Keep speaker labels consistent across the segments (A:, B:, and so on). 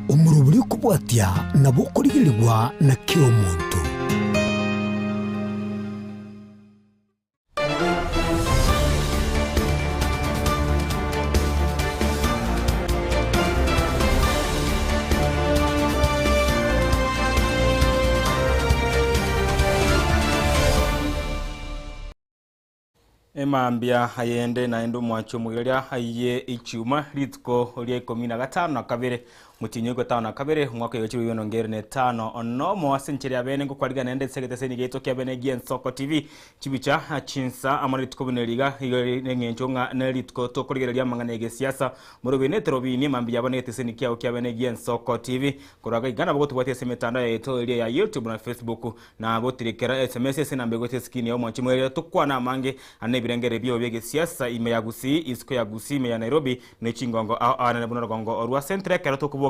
A: umuruburi kubwatia nabo kurigirirwa na kiro muntu.
B: Emambia hayende na endo mwacho mugeria haye ichuma litko olie 15 na kabere mutinyo ko 5 na kabere mwaka yochi wiyono ngere ne 5 ono mo asencheri abene ngo kwariga nende segete seni geto kyabene gi Ensoko TV chibicha chinsa amari tukobuneliga ngenchonga nelitko to kurigeria mangane siasa murobene Etorobini mambia abone teseni kyao kyabene gi Ensoko TV kuraga igana bogo tubate semetanda yeto ile ya YouTube na Facebook na botirekera SMS na mbegote skini yo mwacho mwere tukwa na mange birengere byo bege siasa ime ya Gusii isiko ya Gusii ime ya Nairobi ne chingongo na bunorongo orwa centre kerato kuboka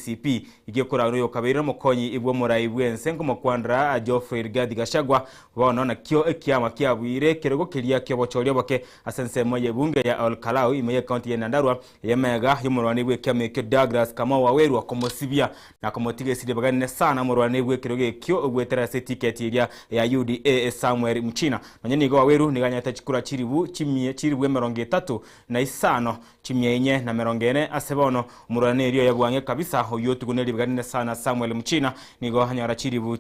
B: CP igekora ruyo kabiri mukonyi ibwo murayi bwensengo mukwandra Geoffrey Gadi Gashagwa bona kyo ekyama kyabwire kerego kiria kyobochoryo boke asense moye bunge ya Olkalau ime county ya Nyandarua yemega yumurwani bwe kyame kyo Douglas kama waweru akomosibia na komotige side bagane sana murwani bwe kerego kyo ogwetera se ticket iria ya UDA Samuel Mchina nanyeni go waweru niganya tachikura chiribu chimie chiribu 30 na isano chimie enye na 40 asebono murwani rio yagwange kabisa hoyo tuguneli bagane sana Samuel Mchina nigo hanyara chiribu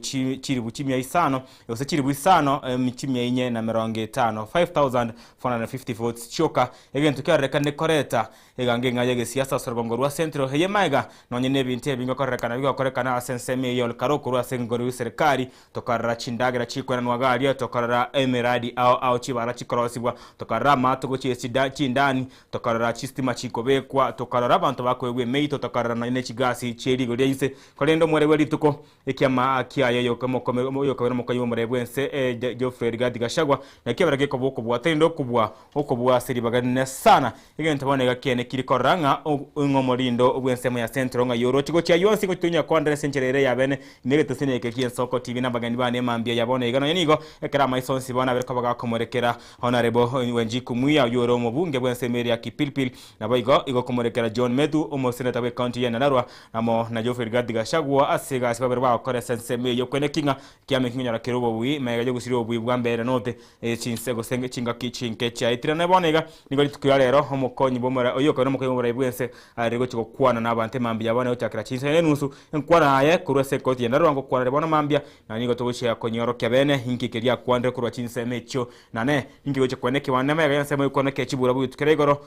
B: chimia isano yose chiribu isano chimia enye na 50 5450 votes choka egento kyarekane koreta egange ngayege siasa sorgongo rwa centro heye maiga nonyene binte bingo korekana bigo korekana asenseme yol karoko rwa sengoro serikali tokarra chindagira chikwana nwagaria tokarra emeradi au chibara chikorosibwa tokarra matogo chesida chindani tokarra chistima chikobekwa tokarra abantu bakwegwe meito tokarra na chigasi cheri godense kolendo mwerewe lituko ekyama akiaye yokomo yokabera mukayo murebwense Geoffrey Gadi Gashagwa na kebera ko boko bwatendo kubwa okobwa seri bagane sana igento bonega kene kirikoranga ngomorindo obwensemo ya centro nga yoro chigo cha yonsi ko tunya kwandre sencherere yabene negete seneke ki Ensoko TV na bagani bane mambia yabone igano yenigo ekera maisonsi bona berko baga komorekera honorable wenji kumuya yoro mubunge bwensemeri ya Kipilpil na boigo igo komorekera John Metu omo senator we county ya Nyandarua namo na Geoffrey Gadi Gashagwa asiga asiba berba ko senseme yo kwene kinga kyame kinyara kerobo bwi mega yo gusiro bwi bwambere note chinsego senge chinga kichinke cha itira ne bonega nigo tukira rero omukonyi bomara oyo ko mukayo murayibwense arego chiko kwana nabante mambia abana yo chakira chinse nusu enkwana aye kurose koti ya Nyandarua ngo kwana bona mambia na nigo togoche yakonyoro kyabene hinkikeria kwandre kurwa chinse mecho nane ingigo chikwane kiwana mega yansema yuko nake chibura bwi tukiregoro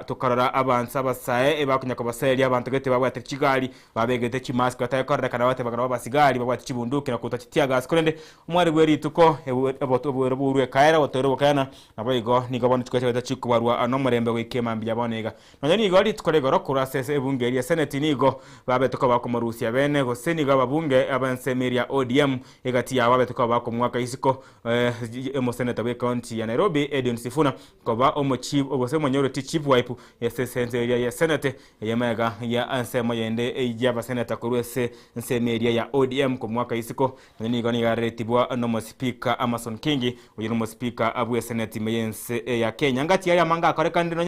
B: tokarara abansa basaye ebakunya ko baseri abantu gete babwate chigali babegete chimask atayakorera kana bate bagara basigari babwate chibunduke na kutachitia gas korende umwari bweri tuko ebotoburwe kaera botoro bokana naboigo nigo bonu tukache chikubarwa anomurembe wikema mbya bonega nanyani nigo ali tukoregoro kurasese ebungeri ya senate nigo babe tuko bakomorusia bene go seniga babunge abansemeria ODM egati ya babe tuko bakomwaka isiko emo senator we county ya Nairobi Edwin Sifuna ko ba omochief obose monyoro chief wipe ya sense ya senate yemega ya ansemo yende ejaba senator kurwese nsemeria ya ODM ko mwaka isiko nigo ni garetibwa no speaker Amason Kingi uyu no speaker abwe senate meyense ya Kenya ngati ya manga koreka ndino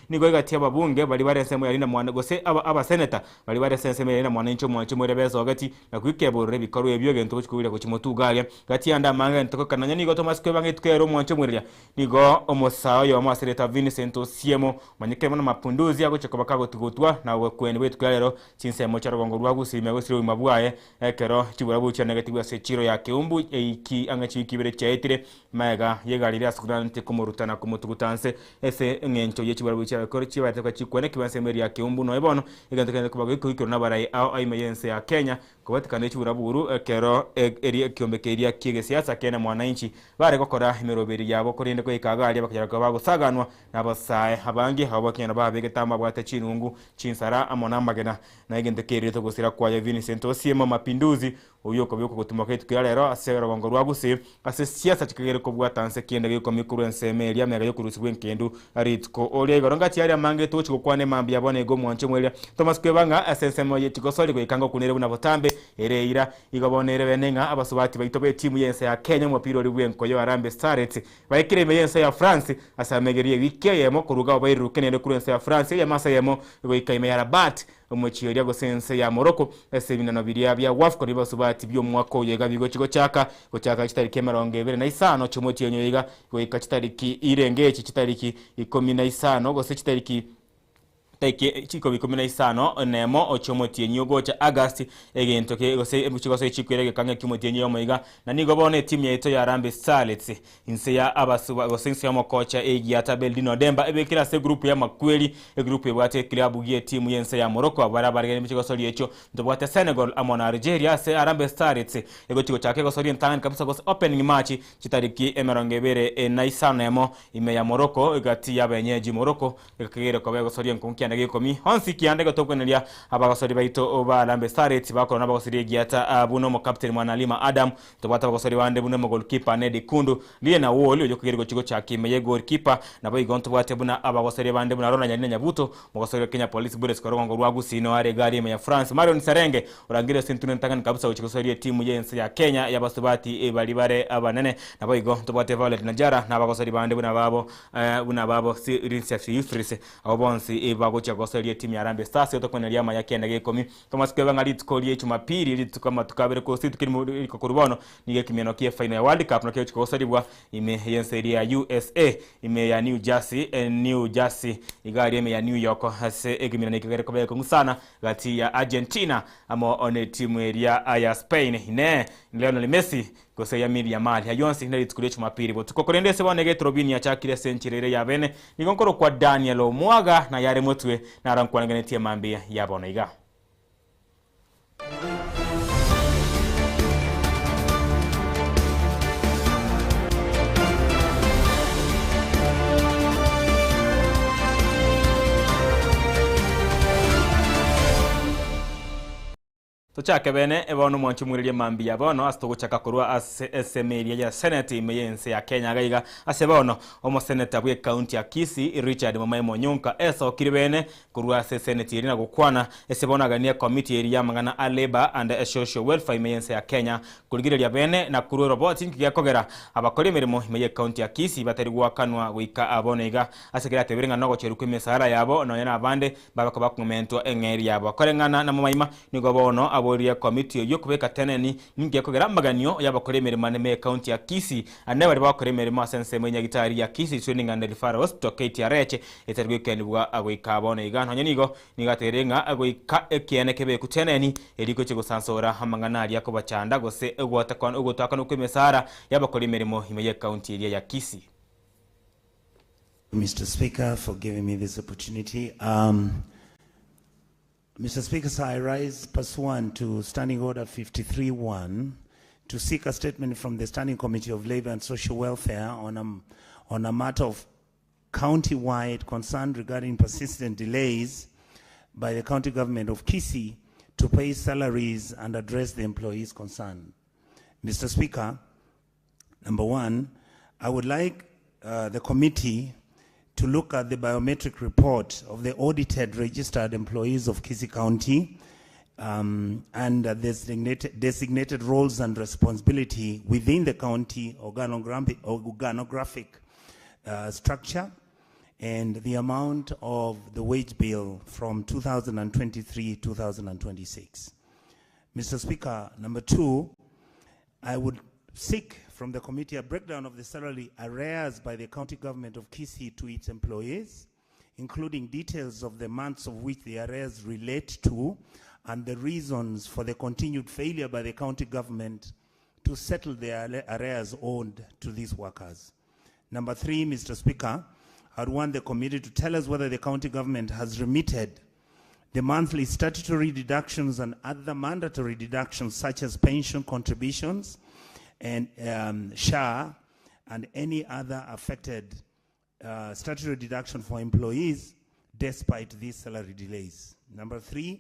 B: nigo igati ababunge bali barensemo yarinda mwana gose aba senator bali barensemo yarinda mwana incho mwacho murebezo gati na kwikebore bikaru ebyo gento chikubira ko chimotugalia gati anda manga ntoko kananya nigo Thomas Kwebange twero mwacho murya nigo omosayo yo amasereta Vincent Osiemo manyike mona mapunduzi yako chakobakago tugutwa na kwene wetu kalero chinsemo cha rugongo rwa gusime gusiro mabwaye ekero chiburabu cha negative sechiro ya Kiumbu iki angachi kibere chaitire mega yegalira sukudanti kumurutana kumutugutanse ese ngencho yechiburabu cha koro chibate kwa chikwene kibansemeri ya Kiumbu no ebono igandekane kubago ikiro nabarai au aimeyense ya Kenya kubatikane chiburaburu ekero eri kyombekeria kige siasa kene mwananchi bare gukora imiroberi yabo kurinde ko ikagalia bakagera ko bagusaganwa nabasaye abangi habo kenya babege tamba bwate chinungu chinsara amona namagena na igente kerito gusira kwa ya Vincent Osiemo mapinduzi uyoko byoko gutumoke tukirero asera wango rwaguse ase siasa chikagere ko bwatanse kiende giko mikuru enseme ya mega yo kurusibwe nkendu aritko ole goronga tiari amange to chikokwane mambi yabone go mwanche mwele Thomas Kwebanga asensemo ye tikosoli ko ikango kunere buna botambe ereira igabonere benenga abasubati baitobe timu yense ya Kenya mu piro ribwe nkoyo Harambee Starlets baikire yense ya France asamegerie wiki yemo kuruga bairukene kuri yense ya France ya masa yemo go ikaime ya Rabat umuchiyo go sense ya Morocco esebinano biria bya WAFCO ribasubati byo mwako yega bigo kigo cyaka kitariki 25 cyumoti yenyo yega go ikakitariki irengeje kitariki 15 go se kitariki chiko bikomina isano nemo ochomoti nyogo cha August egento ke gose muchigo chikwirege kange kimoti nyo moiga na nigo bone timu yeto ya Harambee Starlets inse ya abasuba gosense ya mokocha egiata Beldino Demba ebekira se group ya makweli group ebwate club giye timu yense ya Morocco abarabarige muchigo soli yecho ndobwate Senegal amona Algeria se Harambee Starlets egotigo chake go soli ntanga kabisa go opening match chitariki emerongebere na isano nemo ime ya Morocco egati ya benyeji Morocco ekagere ko bego soli nkonki ndage komi honsi kiande gotokwenelia abagosori baito oba Harambee Starlets bakora nabagosori giata buno mo captain Mwanalima Adam tobata bagosori bande buno mo goalkeeper Nedi Kundu liye na woli ojo kugirgo kigo cha kimeye goalkeeper nabo igonto bwate buna abagosori bande buna rona nyanya nyabuto mogosori Kenya Police Bullets korongo rwagusino are gari ya France Marion Sarenge urangire sentune ntangani kabisa uchikosori timu yense ya Kenya yabasubati balibare abanene nabo igonto bwate Violet Najara nabagosori bande buna babo si Rinse Yusris abonsi bago goseli timu ya Harambee Stars yotokona lyama yakenda gekomi Thomas Kwebanga litkolie chumapiri litukama tukabere ko situ kiri ko kurubono nige kimeno kie final ya World Cup no kyo chikosalibwa ime yense ya USA ime ya New Jersey igari ime ya New York hase egimino nikigere ko beko musana gati ya Argentina amo one timu ya Spain ne Lionel Messi gose ya mili ya mali hayonsi hina litkulie chumapiri bo tukokorende se bone Etorobini ya chakire senchirere ya bene nigonkoro kwa Daniel Omwaga na yare motwe na rankwanengene tie mambi ya bono iga Tochake bene ebono mwanchi mwiriye mambi ya bono asto guchaka kurwa SML ya Senate imeyense ya Kenya gaiga asebono omo senator bwe county ya Kisii Richard Mamaye Monyunka eso kiribene kurwa Senate irina gukwana esebona gania committee area mangana labor and social welfare imeyense ya Kenya kuligirelia bene na kurwa robot nkigakogera abakore mirimo imeye county ya Kisii batari gwakanwa wika abonega asekera tebiringa nogo cheruko mesara yabo no yana abande babako bakumento engeri yabo korengana na Mamaima nigo bono ya committee yo kubeka teneni ninge kogera maganyo yabakore mirimo ne county ya Kisii ane bari bakore mirimo asense mwenya gitari ya Kisii training and referral hospital KTRH eterwikeni bwa agoika abone igano nyanigo nigaterenga agoika ekiene kebe kuteneni eriko cyo gusansora hamangana ali yako bacanda gose ugotaka no kwemesara yabakore mirimo imeye county ya Kisii.
C: Mr. Speaker, for giving me this opportunity. Mr. Speaker, sir, I rise pursuant to Standing Order 53-1 to seek a statement from the Standing Committee of Labor and Social Welfare on a matter of county-wide concern regarding persistent delays by the county government of Kisii to pay salaries and address the employees' concern. Mr. Speaker, number one, I would like the committee to look at the biometric report of the audited registered employees of Kisii County and designated roles and responsibility within the county organographic structure and the amount of the wage bill from 2023-2026. Mr. Speaker, number two, I would seek from the committee a breakdown of the salary arrears by the county government of Kisii to its employees, including details of the months of which the arrears relate to and the reasons for the continued failure by the county government to settle the arrears owed to these workers. Number three, Mr. Speaker, I'd want the committee to tell us whether the county government has remitted the monthly statutory deductions and other mandatory deductions such as pension contributions and SHA and any other affected statutory deduction for employees despite these salary delays. Number 3,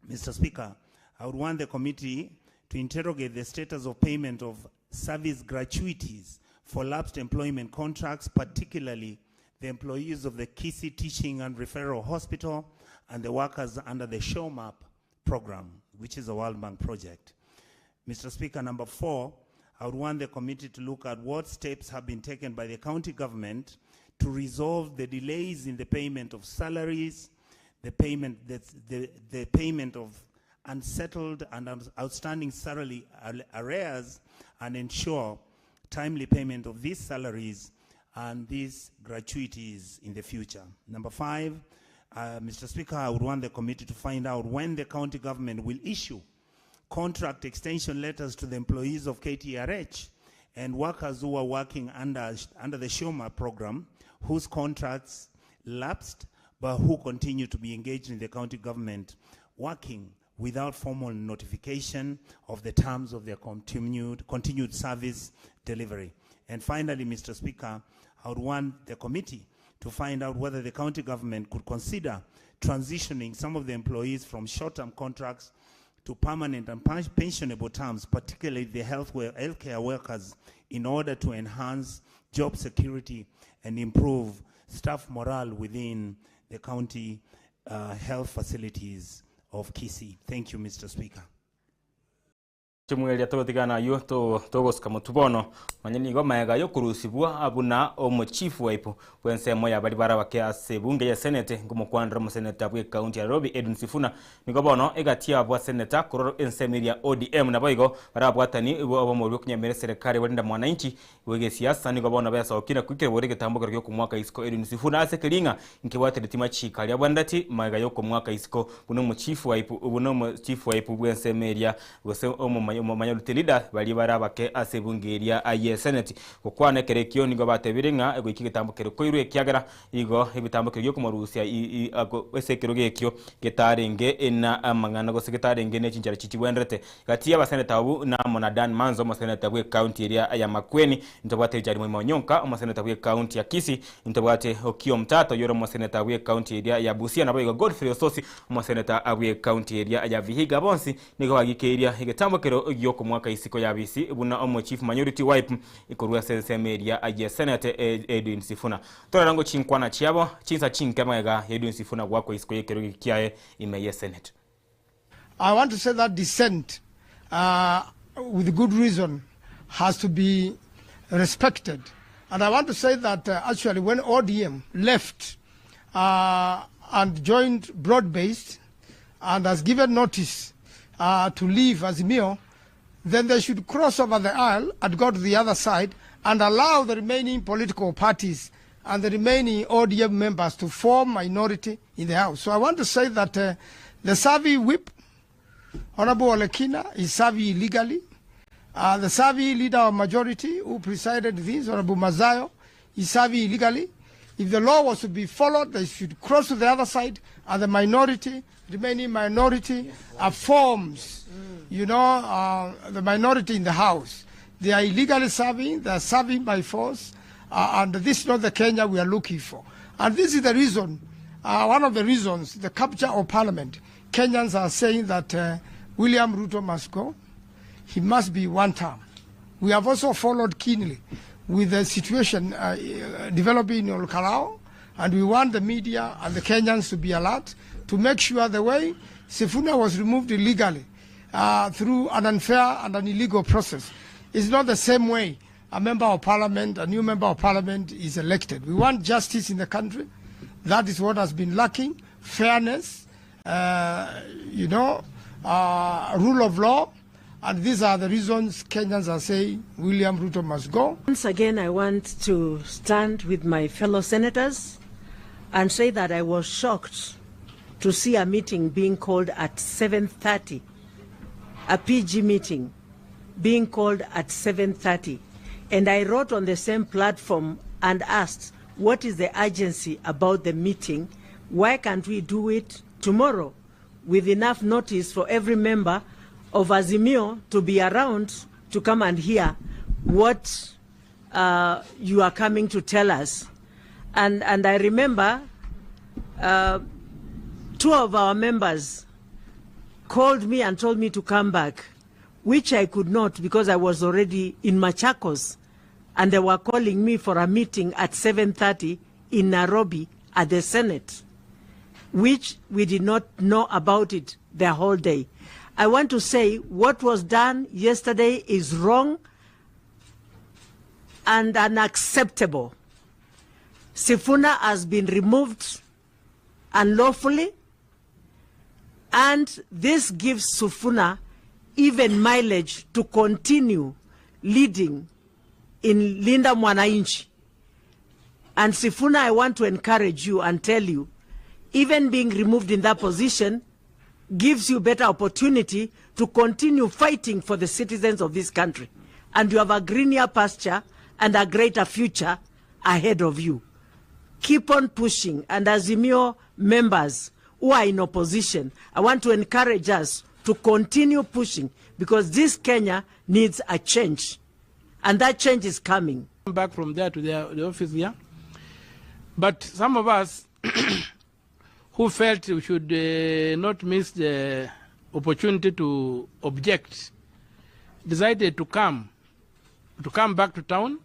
C: Mr. Speaker, I would want the committee to interrogate the status of payment of service gratuities for lapsed employment contracts, particularly the employees of the Kisii Teaching and Referral Hospital and the workers under the ShowMap program, which is a World Bank project. Mr. Speaker, number 4, I would want the committee to look at what steps have been taken by the county government to resolve the delays in the payment of salaries, the payment of unsettled and outstanding salary arrears, and ensure timely payment of these salaries and these gratuities in the future. Number 5, Mr. Speaker, I would want the committee to find out when the county government will issue contract extension letters to the employees of KTRH and workers who are working under the ShowMap program, whose contracts lapsed, but who continue to be engaged in the county government, working without formal notification of the terms of their continued service delivery. And finally, Mr. Speaker, I would want the committee to find out whether the county government could consider transitioning some of the employees from short-term contracts to permanent and pensionable terms, particularly the healthcare workers, in order to enhance job security and improve staff morale within the county health facilities of Kisii. Thank you, Mr. Speaker.
B: Chumwelia togotigana yo togos kamutubono manyeni go maega yo kurusibwa abuna omo chief waipo wense moya balibara wake asebunge ya senete ngumukwandra mu seneta bwe county ya Nairobi Edwin Sifuna nigobono egatia abwa seneta kuroro ensemeria ODM na boigo barabwatani abo mu kunyamere serikali walinda mwananchi wege siasa nigobono besa okina kwikire borege tambuka ryo ku mwaka isiko Edwin Sifuna asekelinga nkibwate tima chikali abwandati maega yo ku mwaka isiko buno mu chief waipo wensemeria gose omo manyalute leader bali barabake asebungeria aye senate kokwane kerekyo nigo batebirenga ego ikigitambuke koiru ekyagara igo ibitambuke ryo kumarusia ago esekero gekyo getarenge na amangana go seketarenge ne chinjara chichibwendrete gati ya senate abu na monadan manzo mo senate bwe county area ya Makueni ntobate jari mu Nyonka mo senate bwe county ya Kisii ntobate okio mtato yoro mo senate bwe county area ya Busia na boigo Godfrey Ososi mo senate bwe county area ya Vihiga bonsi nigo bagikeria igitambuke yoko mwaka isiko ya bisi buna omo chief minority wipe ikorwa sensemeria aje senate Edwin Sifuna torango chinkwana chiabo chinsa chinkamaga Edwin Sifuna gwako isiko yekero kiae imeye senate.
D: I want to say that dissent with good reason has to be respected, and I want to say that actually when ODM left and joined broad-based and has given notice to leave Azimio, then they should cross over the aisle and go to the other side and allow the remaining political parties and the remaining ODM members to form minority in the House. So I want to say that the Savi whip, Honorable Olekina, is Savi illegally. The Savi leader of majority who presided this, Honorable Mazayo, is Savi illegally. If the law was to be followed, they should cross to the other side, and the minority, remaining minority, forms, you know, the minority in the House. They are illegally serving, they are serving by force, and this is not the Kenya we are looking for. And this is the reason, one of the reasons, the capture of parliament. Kenyans are saying that William Ruto must go. He must be one term. We have also followed keenly with the situation developing in Olkalao, and we want the media and the Kenyans to be alert to make sure the way Sifuna was removed illegally through an unfair and an illegal process is not the same way a member of parliament, a new member of parliament is elected. We want justice in the country. That is what has been lacking. Fairness, you know, rule of law. And these are the reasons Kenyans are saying William Ruto must go.
E: Once again, I want to stand with my fellow senators and say that I was shocked to see a meeting being called at 7:30, a PG meeting being called at 7:30. And I wrote on the same platform and asked, what is the urgency about the meeting? Why can't we do it tomorrow with enough notice for every member of Azimio to be around to come and hear what you are coming to tell us? And I remember two of our members called me and told me to come back, which I could not because I was already in Machakos, and they were calling me for a meeting at 7:30 in Nairobi at the Senate, which we did not know about it the whole day. I want to say what was done yesterday is wrong and unacceptable. Sifuna has been removed unlawfully, and this gives Sifuna even mileage to continue leading in Linda Mwananchi. And Sifuna, I want to encourage you and tell you, even being removed in that position gives you better opportunity to continue fighting for the citizens of this country. And you have a greener pasture and a greater future ahead of you. Keep on pushing. And as Azimio members who are in opposition, I want to encourage us to continue pushing, because this Kenya needs a change. And that change is coming.
F: Back from there to the office here. But some of us who felt we should not miss the opportunity to object decided to come back to town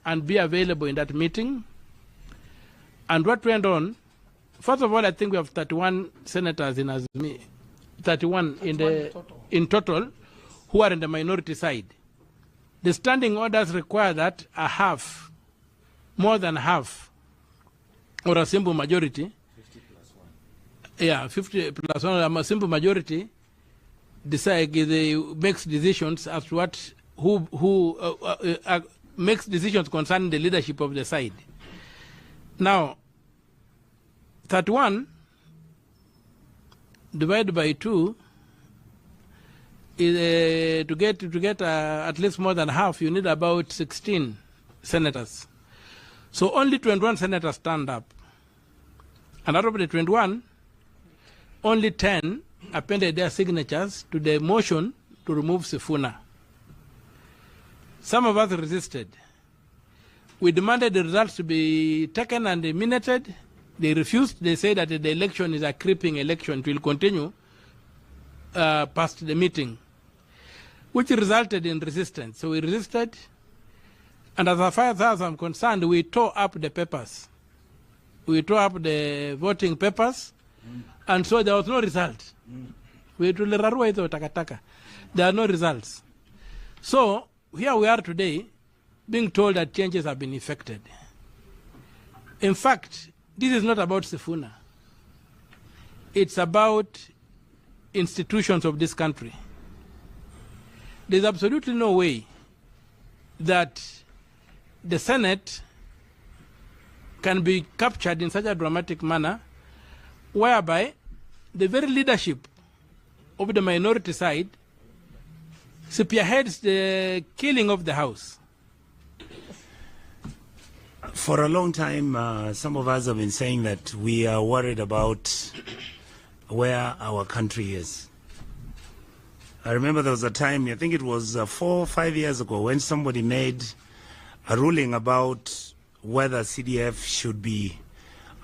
F: and be available in that meeting. And what went on, first of all, I think we have 31 senators in Azmi, 31 in total who are in the minority side. The standing orders require that a half, more than half, or a simple majority, 50 plus 1, a simple majority, makes decisions as to who makes decisions concerning the leadership of the side. Now, 31 divided by 2 is to get at least more than half. You need about 16 senators. So only 21 senators stand up, and out of the 21, only 10 appended their signatures to the motion to remove Sifuna. Some of us resisted. We demanded the results to be taken and minuted. They refused. They said that the election is a creeping election. It will continue past the meeting, which resulted in resistance. So we resisted, and as far as I'm concerned, we tore up the papers. We tore up the voting papers, and so there was no result. There are no results. So here we are today, being told that changes have been effected. In fact, this is not about Sifuna. It's about institutions of this country. There's absolutely no way that the Senate can be captured in such a dramatic manner whereby the very leadership of the minority side spearheads the killing of the House.
C: For a long time, some of us have been saying that we are worried about where our country is. I remember there was a time, I think it was 4 or 5 years ago, when somebody made a ruling about whether CDF should be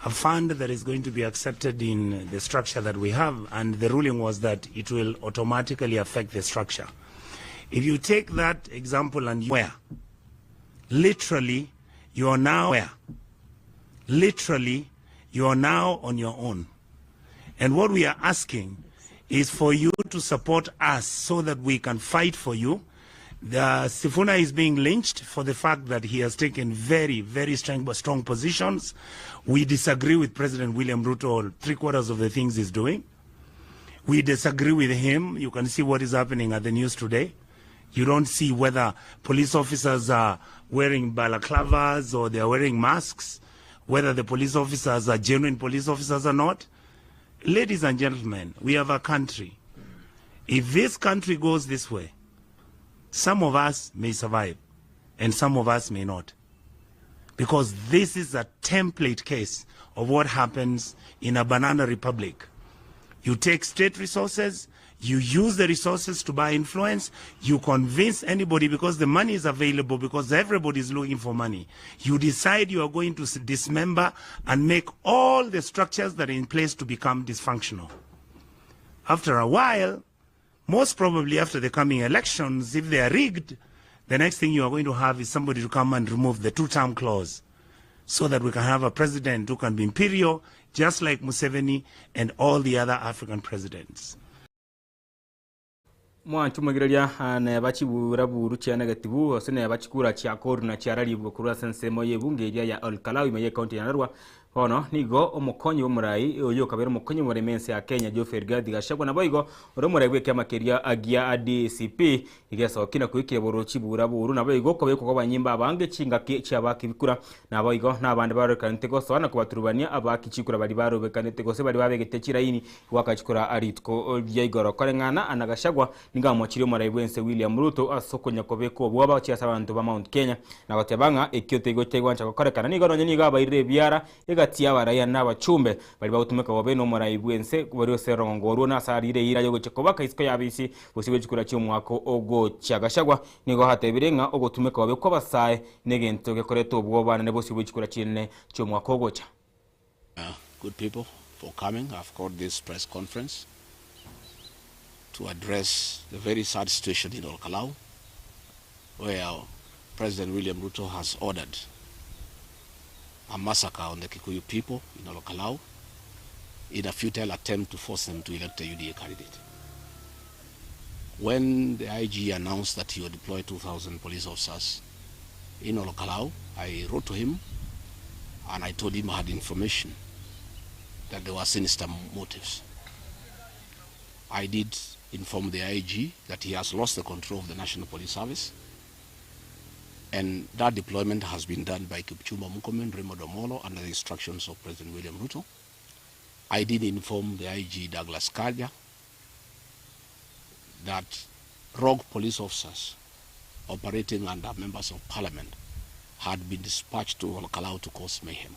C: a fund that is going to be accepted in the structure that we have, and the ruling was that it will automatically affect the structure. If you take that example and where, literally, you are now where? Literally, you are now on your own. And what we are asking is for you to support us so that we can fight for you. Sifuna is being lynched for the fact that he has taken very, very strong positions. We disagree with President William Ruto on 3/4 of the things he's doing. We disagree with him. You can see what is happening at the news today. You don't see whether police officers are wearing balaclavas or they are wearing masks, whether the police officers are genuine police officers or not. Ladies and gentlemen, we have a country. If this country goes this way, some of us may survive and some of us may not. Because this is a template case of what happens in a banana republic. You take state resources, You use the resources to buy influence. You convince anybody because the money is available, because everybody is looking for money. You decide you are going to dismember and make all the structures that are in place to become dysfunctional. After a while, most probably after the coming elections, if they are rigged, the next thing you are going to have is somebody to come and remove the two-term clause so that we can have a president who can be imperial, just like Museveni and all the other African presidents.
B: Mwanchu magirelia na bachibura buru cha negativu osene bachikura cha koru na cha rali bukura sensemo yebunge ya Olkalau imaye county ya Narwa hono nigo omukonyi w'umurai oyo kabera omukonyi wa remense ya Kenya Geoffrey Gadi gashagwa na boigo oromurai weke makeria agia ADCP igesa okina kwikire buru chibura buru na boigo ko beko banyimba abange chinga cha bakibikura na boigo na abandi baro kanitego so na kubaturubania abakichikura bali baro bekanitego se bali babegete chiraini wakachikura aritko byigoro korengana anagashagwa ningamo chiri omurai wense William Ruto asokonya kobeko bwaba chiasa abantu ba Mount Kenya na batebanga ekyotego tegwancha korekana nigo nyini ga bayire byara tia baraya n'abachumbe bali bautumeka wabeno murai bwense bari oserongo na sarire ira yo gukobaka isiko yabisi busibe chikura cyo mwako ogo cyagashagwa nigo hatebirenga ogotumeka wabe kwabasaye negento gekoreto ubwo bana ne busibe chikura cyine cyo mwako ogo cha.
G: Good people for coming. I've called this press conference to address the very sad situation in Olkalau, where President William Ruto has ordered a massacre on the Kikuyu people in Olkalau in a futile attempt to force them to elect a UDA candidate. When the IG announced that he would deploy 2,000 police officers in Olkalau, I wrote to him and I told him I had information that there were sinister motives. I did inform the IG that he has lost the control of the National Police Service, and that deployment has been done by Kipchumba Murkomen, Raymond Omolo, under the instructions of President William Ruto. I did inform the IG Douglas Kaja that rogue police officers operating under members of parliament had been dispatched to Olkalau to cause mayhem.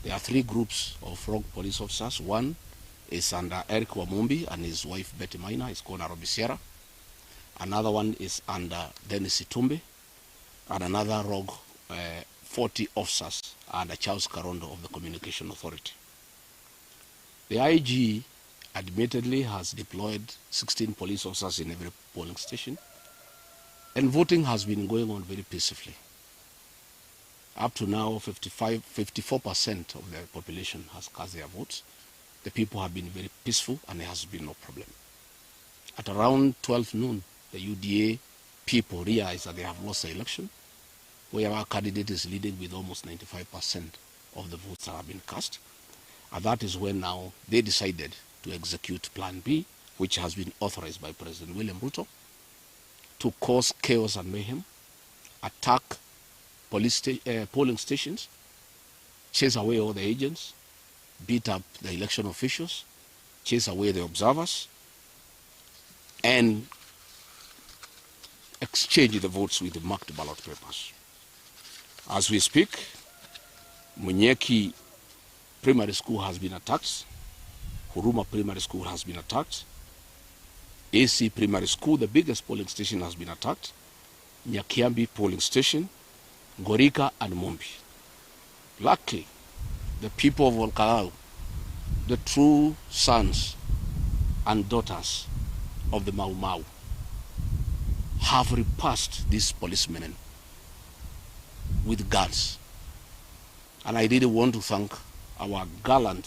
G: There are three groups of rogue police officers. One is under Eric Wamumbi and his wife Betty Maina, is called Nairobi Sierra. Another one is under Dennis Itumbe, and another rogue 40 officers under Charles Karondo of the Communication Authority. The IG admittedly has deployed 16 police officers in every polling station, and voting has been going on very peacefully. Up to now, 54% of the population has cast their votes. The people have been very peaceful and there has been no problem. At around 12 noon, the UDA people realize that they have lost the election, where our candidate is leading with almost 95% of the votes that have been cast. And that is when now they decided to execute Plan B, which has been authorized by President William Ruto, to cause chaos and mayhem, attack polling stations, chase away all the agents, beat up the election officials, chase away the observers, and exchange the votes with the marked ballot papers. As we speak, Munyeki Primary School has been attacked, Huruma Primary School has been attacked, AC Primary School, the biggest polling station, has been attacked, Nyakiambi Polling Station, Gorika and Mumbi. Luckily, the people of Olkalau, the true sons and daughters of the Mau Mau, have repulsed these policemen with guns. And I really want to thank our gallant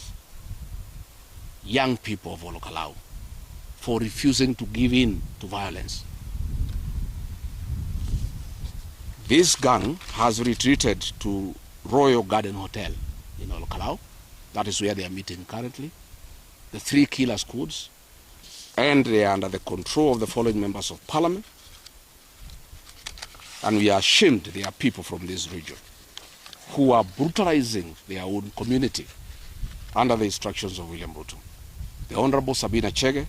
G: young people of Olkalau for refusing to give in to violence. This gang has retreated to Royal Garden Hotel in Olkalau. That is where they are meeting currently. The three killer squads, and they are under the control of the following members of parliament. And we are ashamed they are people from this region who are brutalizing their own community under the instructions of William Ruto. The Honorable Sabina Chege,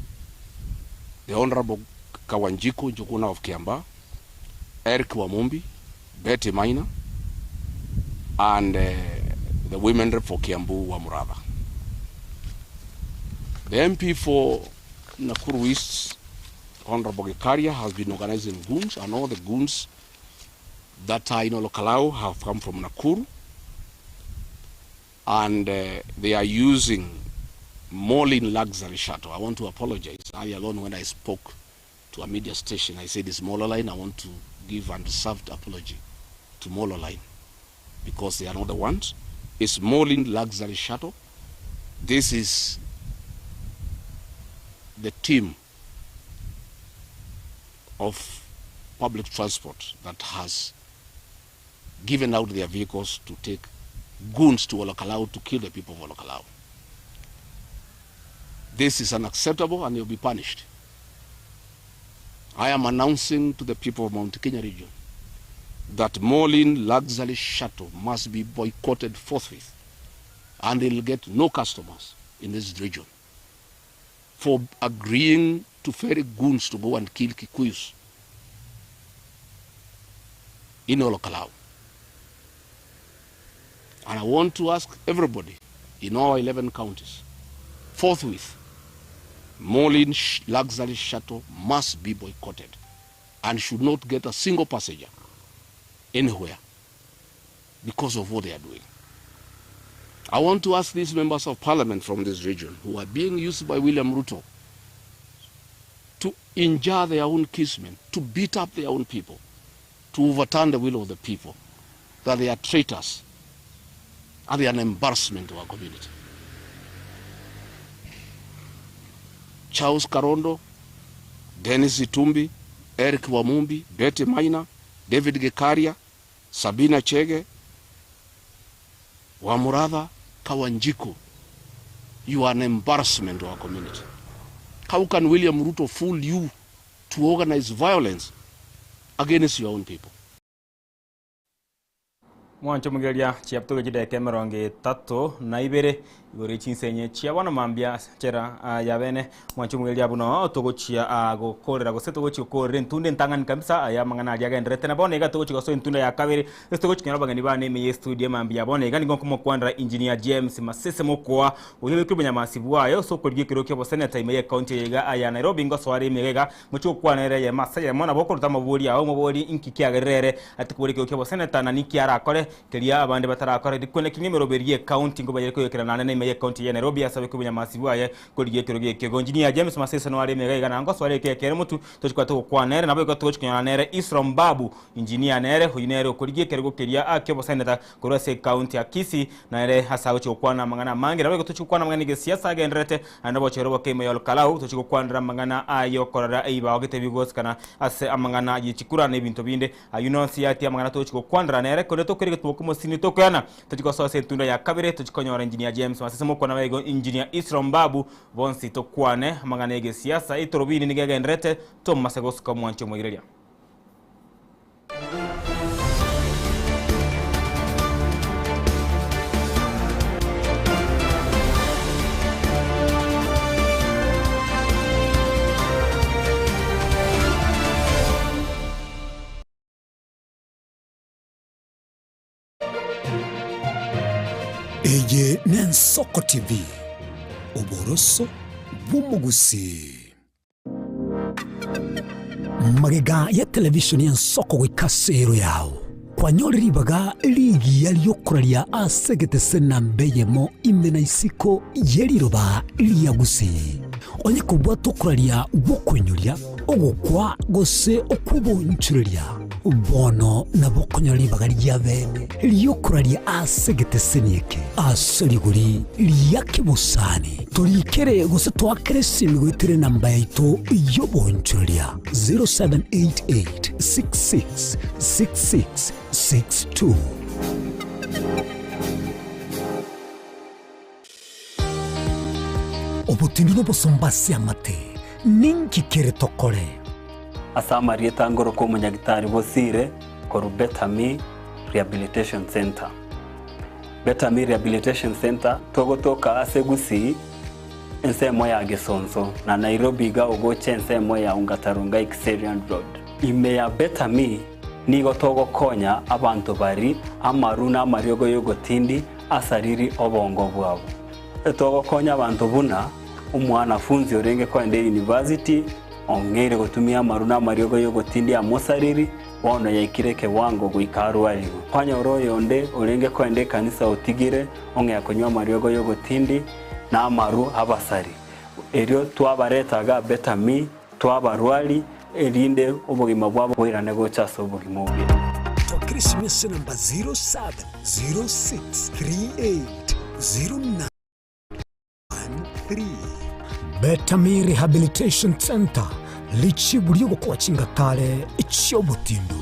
G: the Honorable Kawanjiku Njuguna of Kiamba, Eric Wamumbi, Betty Maina, and the women rep for Kiambu Wamuraba. The MP for Nakuru East, Honorable Gekaria has been organizing goons, and all the goons that are in Olokalao have come from Nakuru, and they are using Molin luxury shuttle. I want to apologize. Earlier on when I spoke to a media station, I said it's Molo Line. I want to give unreserved apology to Molo Line because they are not the ones. It's Molin luxury shuttle. This is the team of public transport that has given out their vehicles to take goons to Olokalao to kill the people of Olokalao. This is unacceptable and you'll be punished. I am announcing to the people of Mount Kenya region that Molin luxury shuttle must be boycotted forthwith, and they'll get no customers in this region for agreeing to ferry goons to go and kill Kikuyus in Olokalao. And I want to ask everybody in all 11 counties, forthwith, Molin luxury shuttle must be boycotted and should not get a single passenger anywhere because of what they are doing. I want to ask these members of parliament from this region who are being used by William Ruto to injure their own kinsmen, to beat up their own people, to overturn the will of the people, that they are traitors and they are an embarrassment to our community. Charles Karondo, Dennis Itumbi, Eric Wamumbi, Betty Maina, David Gekaria, Sabina Chege, Wamuratha, Kawanjiko, you are an embarrassment to our community. How can William Ruto fool you to organize violence against your own people?
B: Mwancho mugeria chiapto gide kemeronge tato na ibere igore chinsenye chia wana mambia chera ya bene mwancho mugeria buno togo chia go korera go seto go chi korre ntunde ntangan kabisa ya mangana ya ga ndrete na bone ga togo chi go so ntunda ya kabere seto go chi nyaraba ngani bane me studio mambia bone ga ngo komo kwandra engineer James Masese mokwa uhibe kubunya masibu ayo so ko gikiro kyo senator ime county ya ya Nairobi ngo swari mega mucho kwanere ya masaya mona boko tamaburi aho mubori inkiki agerere atikuburi kyo senator na niki ara kore kelia abande batarakora dikone kimero berie county ngo bayeko yekera nane me county ya Nairobi asabe kubunya masibu aye ko gikiro kyo engineer James Masese no ari mega ga ngo swari kekere mutu tochikwa to kwanere nabo ko tochikwa nere Isrom Babu engineer nere huyinere ko gikero kelia akyo senator ko rose county ya Kisii na ere hasawo chokwana mangana mangi nabo ko tochikwa mangana ge siasa ga ndrete andabo chero ke me Olokalao tochikwa mangana ayo korara eiba ogete bigos kana ase amangana yichikura ne binto binde ayuno siati amangana tochikwa nere ko to kere to kuma sini to kana tochikwa so sentunda ya kabere tochikwa nyora engineer James Masese mo kona wego engineer Isrom Babu bonsi to kwane amangana ege siasa Etorobini ni ga ndrete to masegos ko mwancho moirelia
A: Eye ni Ensoko TV, uboroso bw'umugusi. Magega ya televishoni ya Ensoko gwikasero yawo kwanyori ribaga ligi yaliyokuralia asegete sena mbeyemo imena isiko yeliroba liyagusi onye kubwa tokuralia bokwenyolia ogokwa gose okubonchuria bono na bokonyori bagari ya bene liyokuralia asegete seneke asoliguri liyakibusani tolikere gose twakere simigwitire namba yaito yobonchuria 0788666662 obutindino bosombasi amate ninki kere tokore
H: asama rieta ngoro ko munyagitari bosire ko Betami Rehabilitation Center. Betami Rehabilitation Center togotoka asegusi ensemo ya Gesonso na Nairobi ga ogoche ensemo ya Ungatarunga Xerian Road. Ime ya Betami nigo togo konya abantu bari amaruna mariogo yogo tindi asariri obongo bwabo. Togo konya abantu buna umwanafunzi orenge kwende university ongere gutumia maruna mariogo yo gutindia mosariri wono yaikire kewango guikaru aligo kwanya oro yonde orenge kwende kanisa utigire onge yakonywa mariogo yo gutindi na maru abasari erio twabaretaga betami twabarwali erinde obugima bwabo bwirane gochaso obugima bwe
A: Christmas number 0706380913 Betami Rehabilitation Center lichi buryo kwa chingatale ichyo butindu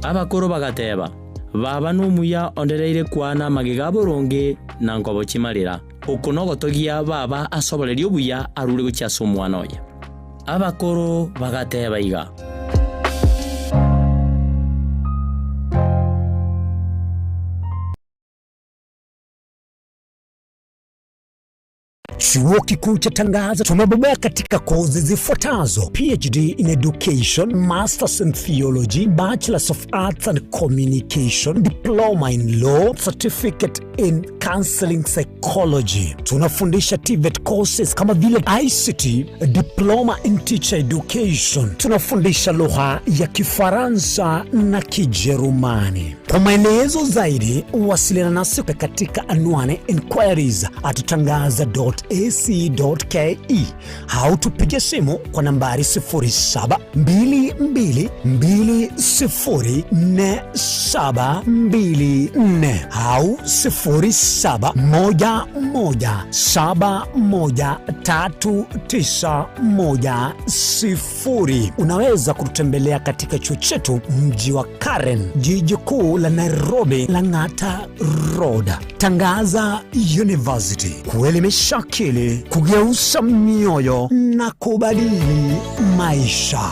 I: abakoro bagateba baba n'umuya ondereire kwana magiga boronge na ngobo chimarira ukunogotogia baba asobolerio buya arure guchaso mwana oya abakoro bagateba iga
A: Chuo Kikuu cha Tangaza tumebobea katika kozi zifuatazo: PhD in Education, Masters in Theology, Bachelors of Arts and Communication, Diploma in Law, Certificate in Counseling Psychology. Tunafundisha TVET courses kama vile ICT, Diploma in Teacher Education. Tunafundisha lugha ya Kifaransa na Kijerumani. Kwa maelezo zaidi, wasiliana nasi katika anwani inquiries@tangaza.ac.ke au tupige simu kwa nambari 0722204724 au 0711713910. Unaweza kututembelea katika chuo chetu mji wa Karen, jiji kuu la Nairobi, Lang'ata Road. Tangaza University, kuelimisha akili, kugeuza mioyo na kubadili maisha.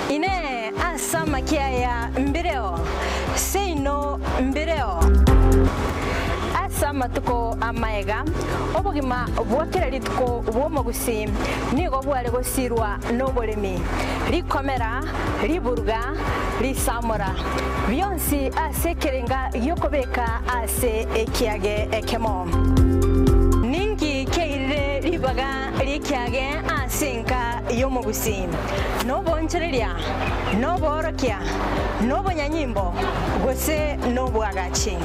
J: Ine asama kia ya mbireo seino mbireo asama tuko amaega obugima bwakirari tuko bwomogusi nigo bware gosirwa noboremi rikomera riburga risamora byonsi asekerenga yokobeka ase ekiage ekemo ningi keire ribaga rikiage asinka yomogusi nobonchereria noborokia nobonyanyimbo gose nobwagachi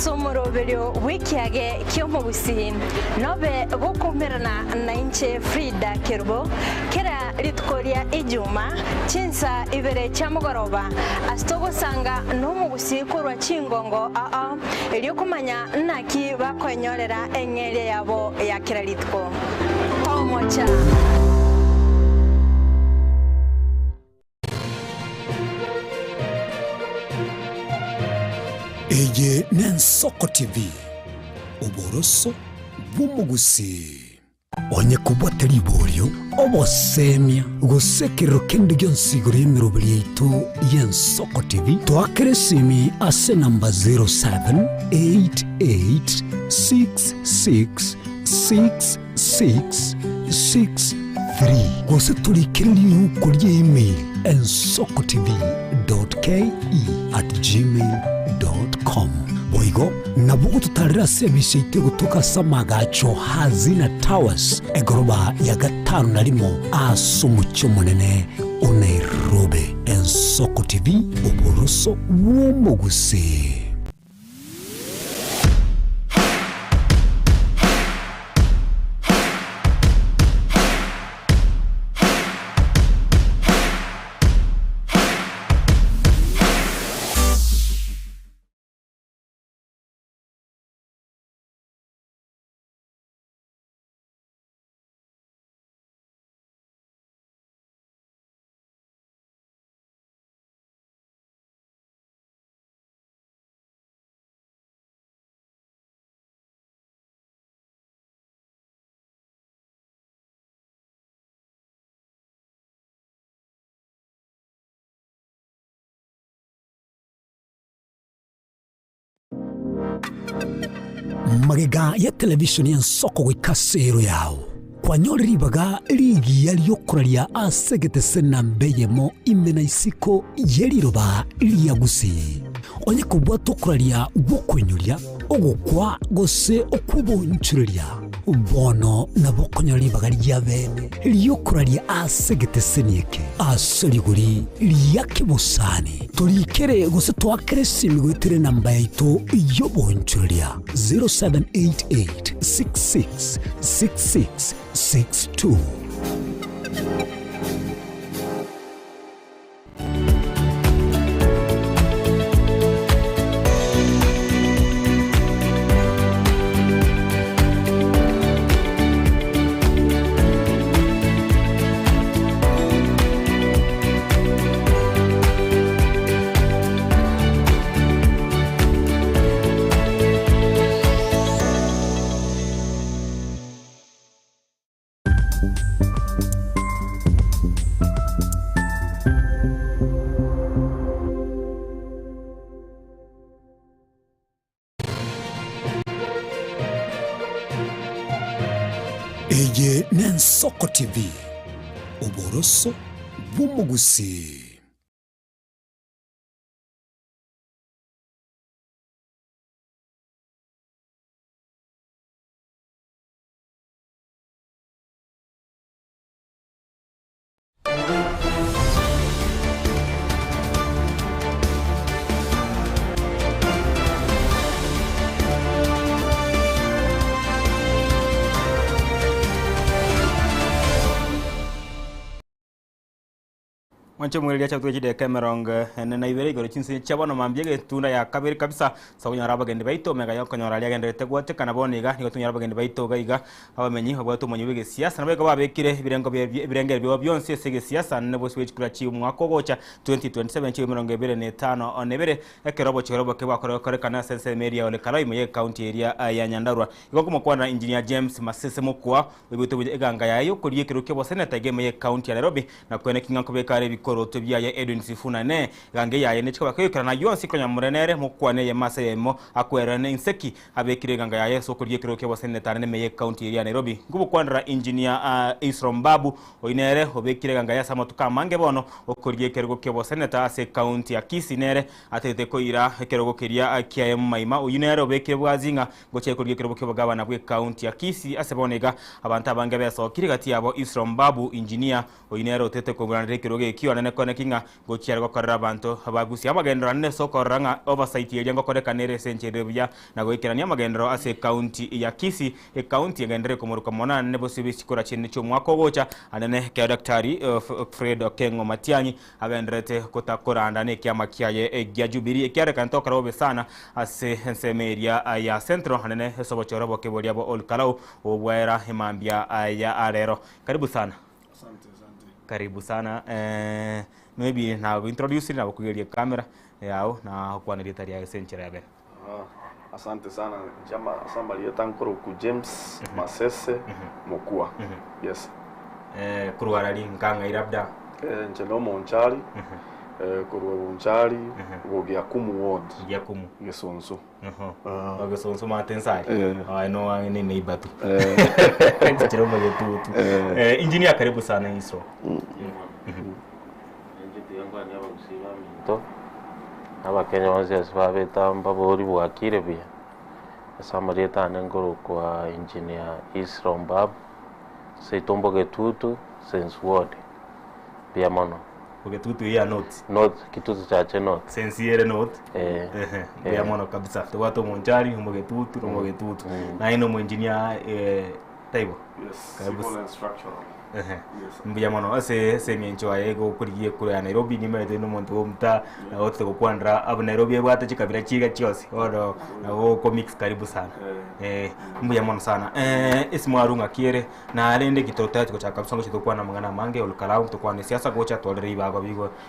J: somoroberio wikiage kyomogusi nobe gokumerana na inche Frida Kerbo kera ritkoria ijuma chinsa ibere chamugoroba astogo sanga nomugusi kurwa chingongo elio kumanya naki bakonyorera engere yabo ya kera ritko tomocha
A: Eye Ensoko TV, uboroso bw'umugusi. Onye kubwata libolyo obosemya gusekero kende gyonsiguro y'emirobiri yaitu y'Ensoko TV twakeresimi ase namba 0788666663 gose tulikiriri nuko ry'email ensokotv.ke@gmail.com. Boigo nabugo tutarira service ite gutuka samagacho hazina towers egoroba ya 5 asumucyo munene Nairobi. Ensoko TV, uboroso w'umugusi. Magega ya televishoni y'Ensoko gwikasero yawo kwanyoribaga ligi yaliyokuralia asegete sena mbeyemo imena isiko yeliroba liyagusi onye kubwa tokuralia gukwenyuria ogukwa gose okubonchuria bono na bokonyoribaga lya bene liyokuralia asegete senieke aseliguri liyakibusani tulikere gose twakere simigwitire namba yaitu yobonchuria 0788 666662. Eye n'Ensoko TV uboroso bw'umugusi.
B: Mwanche mweli cha tuwe Camerong na ibere igoro chinse chabano mambiege tunda ya kabiri kabisa sa kunyara bagende baito mega yo kunyara lya gende tegwate kana boniga nigo tunyara bagende baito gaiga abamenyi abwato monyubege siasa nabega babekire birengo birengere byo byonse sege siasa nebo switch kula chi umwako gocha 2027 chi mirongo ibere ne 5 onebere ekerobo chirobo ke bakore kore kana sense media ole kala imoye county area ya Nyandarua iko kuma kwa engineer James Masese mukwa webuto eganga yayo kuri ekiruke bo senator game county ya Nairobi na kwene kinga kubekare koroto bya ya Edwin Sifuna ne gange yaye ne chikaba kwekana na yonsi konya murenere mukwane ye masemo akwerane inseki abekire ganga yaye so kuriye kiroke wasene tarane meye county ya Nairobi ngubu kwandra engineer Isrom Babu oinere obekire ganga ya samotuka mange bono okuriye kirogo ke wasene ta ase county ya Kisinere atete ko ira kirogo kiria kia maima oinere obekire bwazinga goche kuriye kirogo ke bagabana bwe county ya Kisi ase bonega abantu abange beso kiri gati yabo Isrom Babu engineer oinere otete ko granre kirogo kiyo nene kone kinga gochiara gokorera abantu abagusi amagendero ne sokoranga oversight ye ngo kore kanere senchede bya na goikirania amagendero ase county ya Kisi county yagendere komuruka mona ne bosibi sikora chini cyo mwako gocha anene ke daktari Fred Okengo Matianyi agenderete kotakora ndane kiama kiaye gya Jubilee kiare kantoka robe sana ase ensemeria ya centro anene sobochoro bokebolia bo olkalau obwera himambia ya arero karibu sana. Karibu sana maybe na introduce na kugelia kamera yao na kwa nilitari ya senchera ya ben.
K: Asante sana chama Samaria tankoro ku James Masese mokua. Yes.
B: Kuruarali nkanga irabda
K: nchelo monchali kuruwa monchali gogya kumu ward
B: yakumu
K: Gesonso.
B: Gesonso matensai. I know any neighbor tu. Nchelo magetu. Engineer karibu sana Isro.
L: Abakenya wanze asibabeta mbabori bwakire bya Samaria tanengoro kwa engineer Isrom Bab seitombo getutu sense ward bya mono
B: Getutu ya
L: not kitutu chache not
B: sensiere not bya mono kabisa to watu monchari getutu getutu na ino mo engineer taibo
K: civil and structural.
B: Mbya mono ase nyencho ayego kuriye kure ya Nairobi ni mede no muntu omta na wote ko kwandra ab Nairobi bwata chikabira chiga chiosi odo na wo comics karibu sana mbya mono sana ismu arunga kiere na alende kitota chiko cha kabisa ngo kwa na mangana mange olkalau to kwa ni siasa gocha tolere bago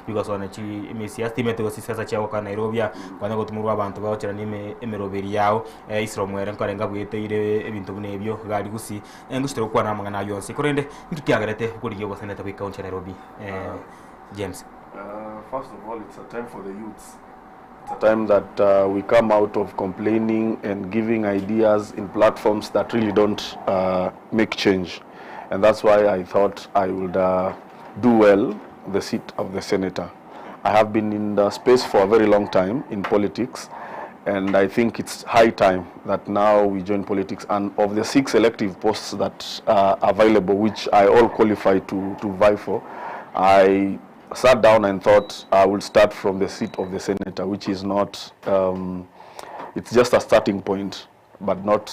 B: bigo sona chi mi siasa timete go siasa cha kwa Nairobi kwa ngo tumurwa abantu ba ochira ni emeroberi yao Isro mwere nkarenga bwete ire ebintu bunebyo gali gusi ngushitero kwa na mangana yonsi kurende kiagarete kuriye go seneta kwa county Nairobi James.
K: First of all, it's a time for the youths. It's a time that we come out of complaining and giving ideas in platforms that really don't make change. And that's why I thought I would do well the seat of the senator. I have been in the space for a very long time in politics, and I think it's high time that now we join politics. And of the 6 elective posts that are available, which I all qualify to vie for, I sat down and thought I would start from the seat of the senator, which is not, it's just a starting point, but not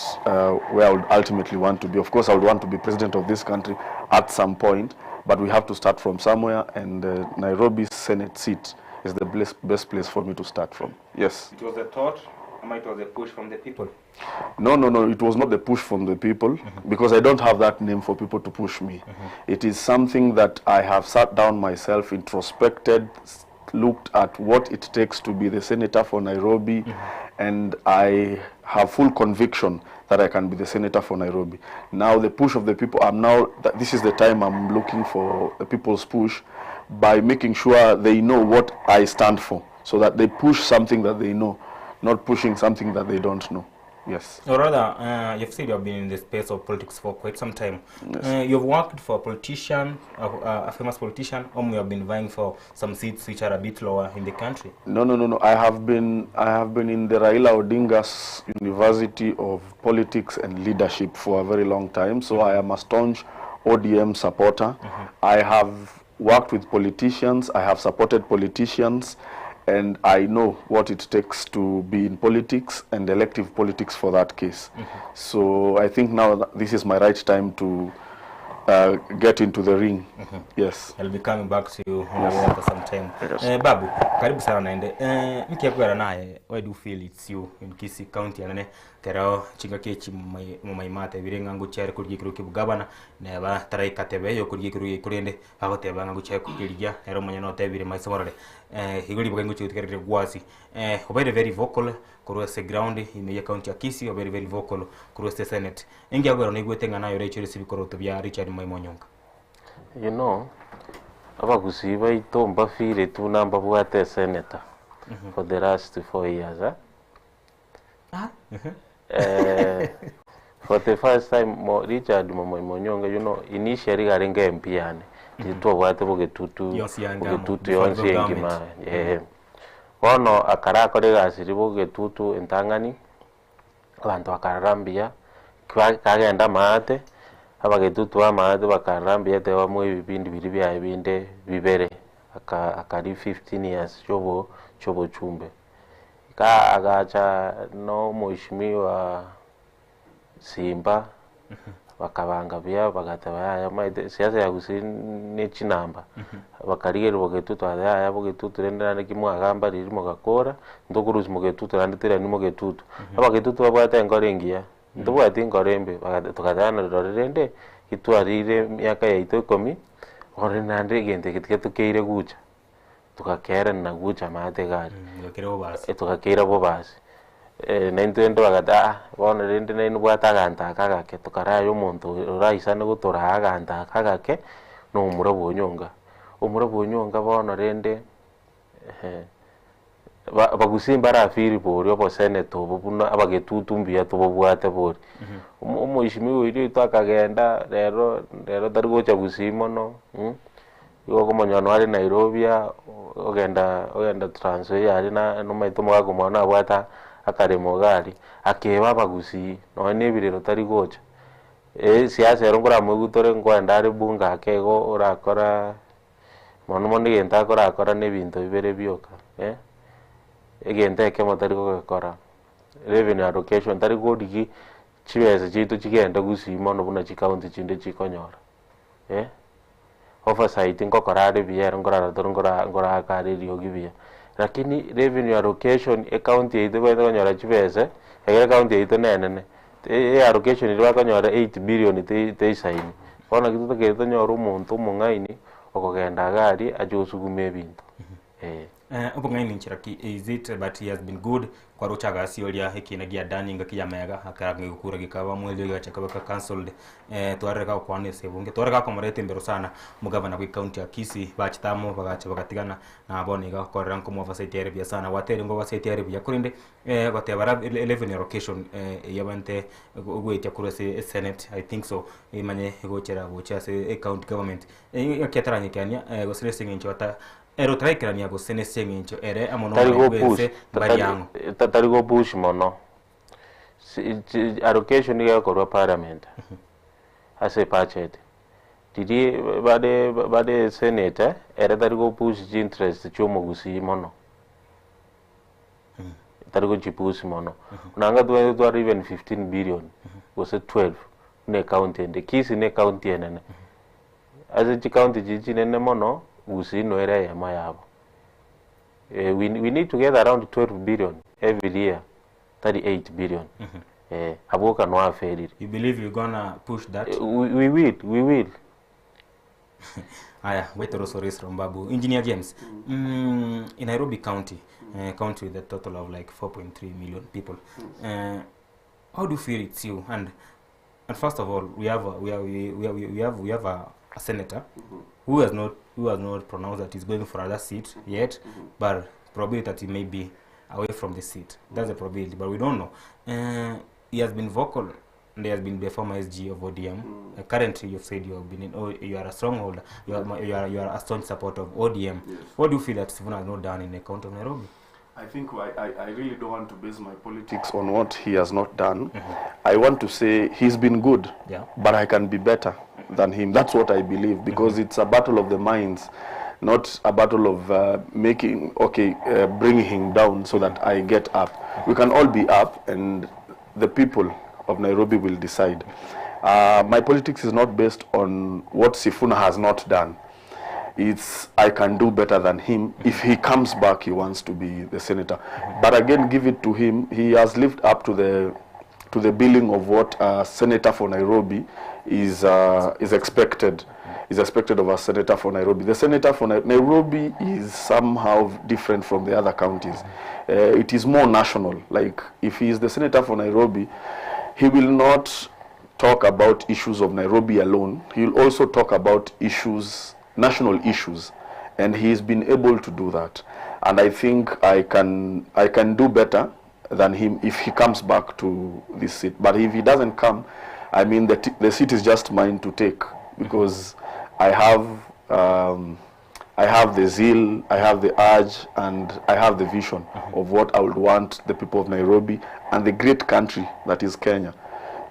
K: where I would ultimately want to be. Of course, I would want to be president of this country at some point, but we have to start from somewhere, and Nairobi's Senate seat is the best place for me to start from. Yes.
B: It was a thought, or it was a push from the people?
K: No, it was not the push from the people, because I don't have that name for people to push me. It is something that I have sat down myself, introspected, looked at what it takes to be the senator for Nairobi, and I have full conviction that I can be the senator for Nairobi. Now the push of the people, this is the time I'm looking for the people's push, by making sure they know what I stand for, so that they push something that they know, not pushing something that they don't know. Yes.
B: Or rather, you've said you've been in the space of politics for quite some time. Yes. You've worked for a politician, a famous politician, or you have been vying for some seats which are a bit lower in the country?
K: No. I have been in the Raila Odinga's University of Politics and Leadership for a very long time. So I am a staunch ODM supporter. I have worked with politicians. I have supported politicians. And I know what it takes to be in politics and elective politics for that case. So I think now this is my right time to get into the ring. Yes.
B: I'll be coming back to you after some time. Yes. Babu, karibu sana naende. Miki yakwera naye, why do you feel it's you in Kisii County? Anane kerao chinga kechi mumaimate virenga ngu chere kurgi kiruki bugabana ne ba tarai katebe yo kurgi kiruki kurende agoteba ngu chere kukirigia ero manyano tebire maisamorale. Higoli bugengu chitikere gwasi. Obere very vocal kuruese ground in county ya Kisii, very very vocal kuruese Senate. Ingi agwera no igwetenga nayo recho sibikoro tubya Richard Maimonyonga.
L: You know, abagusiba itomba fire tu namba bwate senator for the last 4 years. For the first time, Richard Maimonyonga, you know, initially garinga MP yani. Itu bwate bugetutu yonsi engima. Ono akara kore gasiri bugetutu entangani. Abantu akarambia kagenda maate. Abagetutu amade bakarambia te bamwe ibindi biri bya ibinde bibere akari 15 years chobo chumbe ka agacha no muheshimiwa Simba bakabanga bya bagataba ya maide siasa ya gusini chinamba bakarigero bogetutu aya bogetutu rendana kimwa gamba ririmo gakora ndokuruzi mogetutu randitira ni mogetutu abagetutu babwata engorengia ndubwati ngorembe tukadana rorende kitwarire myaka ya 10 ore nande gente kitukeire gucha tukakera na gucha mate gari tukakera bo basi nentendo bagata bona rende nene bwata ganta kagake tukarayo muntu uraisa ne gutora ganta kagake no umurabonyonga bona rende bagusimba rafiri bori obo senator obuna abagetutumbia to bobwate bori umuishimiwe iri twakagenda rero tarigocha gusimo no yo komonyano ari Nairobi ogenda transfer yari na no maitomo agomona abwata akaremo gari akeba bagusi no nebirero tarigocha siasa rero ngora mugutore ngwanda ari bunga akego urakora mono ngenta akora nebintu bibere byoka egente kemo tariko gakora revenue allocation tariko digi chibese chitu chigenda gusimo no buna chikaunti chinde chikonyora oversight ngokora ari bier ngora akari riogibia lakini revenue allocation account yetu konyora chibese account yetu nene allocation iri konyora 8 billion te saini bona kitu take nyora umuntu mungaini okogenda gari ajosugume bintu
B: Ubunga nchiraki is it but he has been good kwa ruchaga siolia ikinagia daninga kiyamega akarangi gukura gikaba mwezi gachakaba cancelled twareka kwane sebunge twareka komorete mbero sana mugavana kwa county ya Kisii bachitamo bagacha bagatigana na abone ga korera nko mufasite area sana watere ngo basite area kurinde gotebara 11 location yabante gwetya kurase senate I think so imanye gochera se county government yaketaranyikania gosresing inchota ero traikirania go senese ngincho ere amono bese bariango
L: tarigo push mono allocation ya korwa parliament ase budget didi bade senate ere tarigo push interest chomo gusi mono tarigo chipush mono unanga tu even 15 billion was 12 ne county and Kisii ne county enene ase chi county jiji nene mono we need to get around 12 billion every year, 38 billion.
B: You believe you're gonna push that?
L: We will.
B: Aya, wait also race from Babu. Engineer James, in Nairobi County, county with a total of like 4.3 million people. How do you feel it's you? And first of all, we have a senator who has not pronounced that he's going for another seat yet, but probability that he may be away from the seat. That's the probability, but we don't know. He has been vocal, and he has been the former SG of ODM. Currently, you've said you are a strongholder. You are a strong supporter of ODM. Yes. What do you feel that Sifuna has not done in the county of Nairobi?
K: I think I really don't want to base my politics on what he has not done. I want to say he's been good, but I can be better than him. That's what I believe, because it's a battle of the minds, not a battle of bringing him down so that I get up. We can all be up, and the people of Nairobi will decide. My politics is not based on what Sifuna has not done. It's I can do better than him. If he comes back, he wants to be the senator. But again, give it to him. He has lived up to the billing of what a senator for Nairobi is expected. Is expected of a senator for Nairobi. The senator for Nairobi is somehow different from the other counties. It is more national. Like if he is the senator for Nairobi, he will not talk about issues of Nairobi alone. He will also talk about national issues, and he's been able to do that. And I think I can do better than him if he comes back to this seat. But if he doesn't come, I mean the seat is just mine to take, because I have the zeal, I have the urge, and I have the vision of what I would want the people of Nairobi and the great country that is Kenya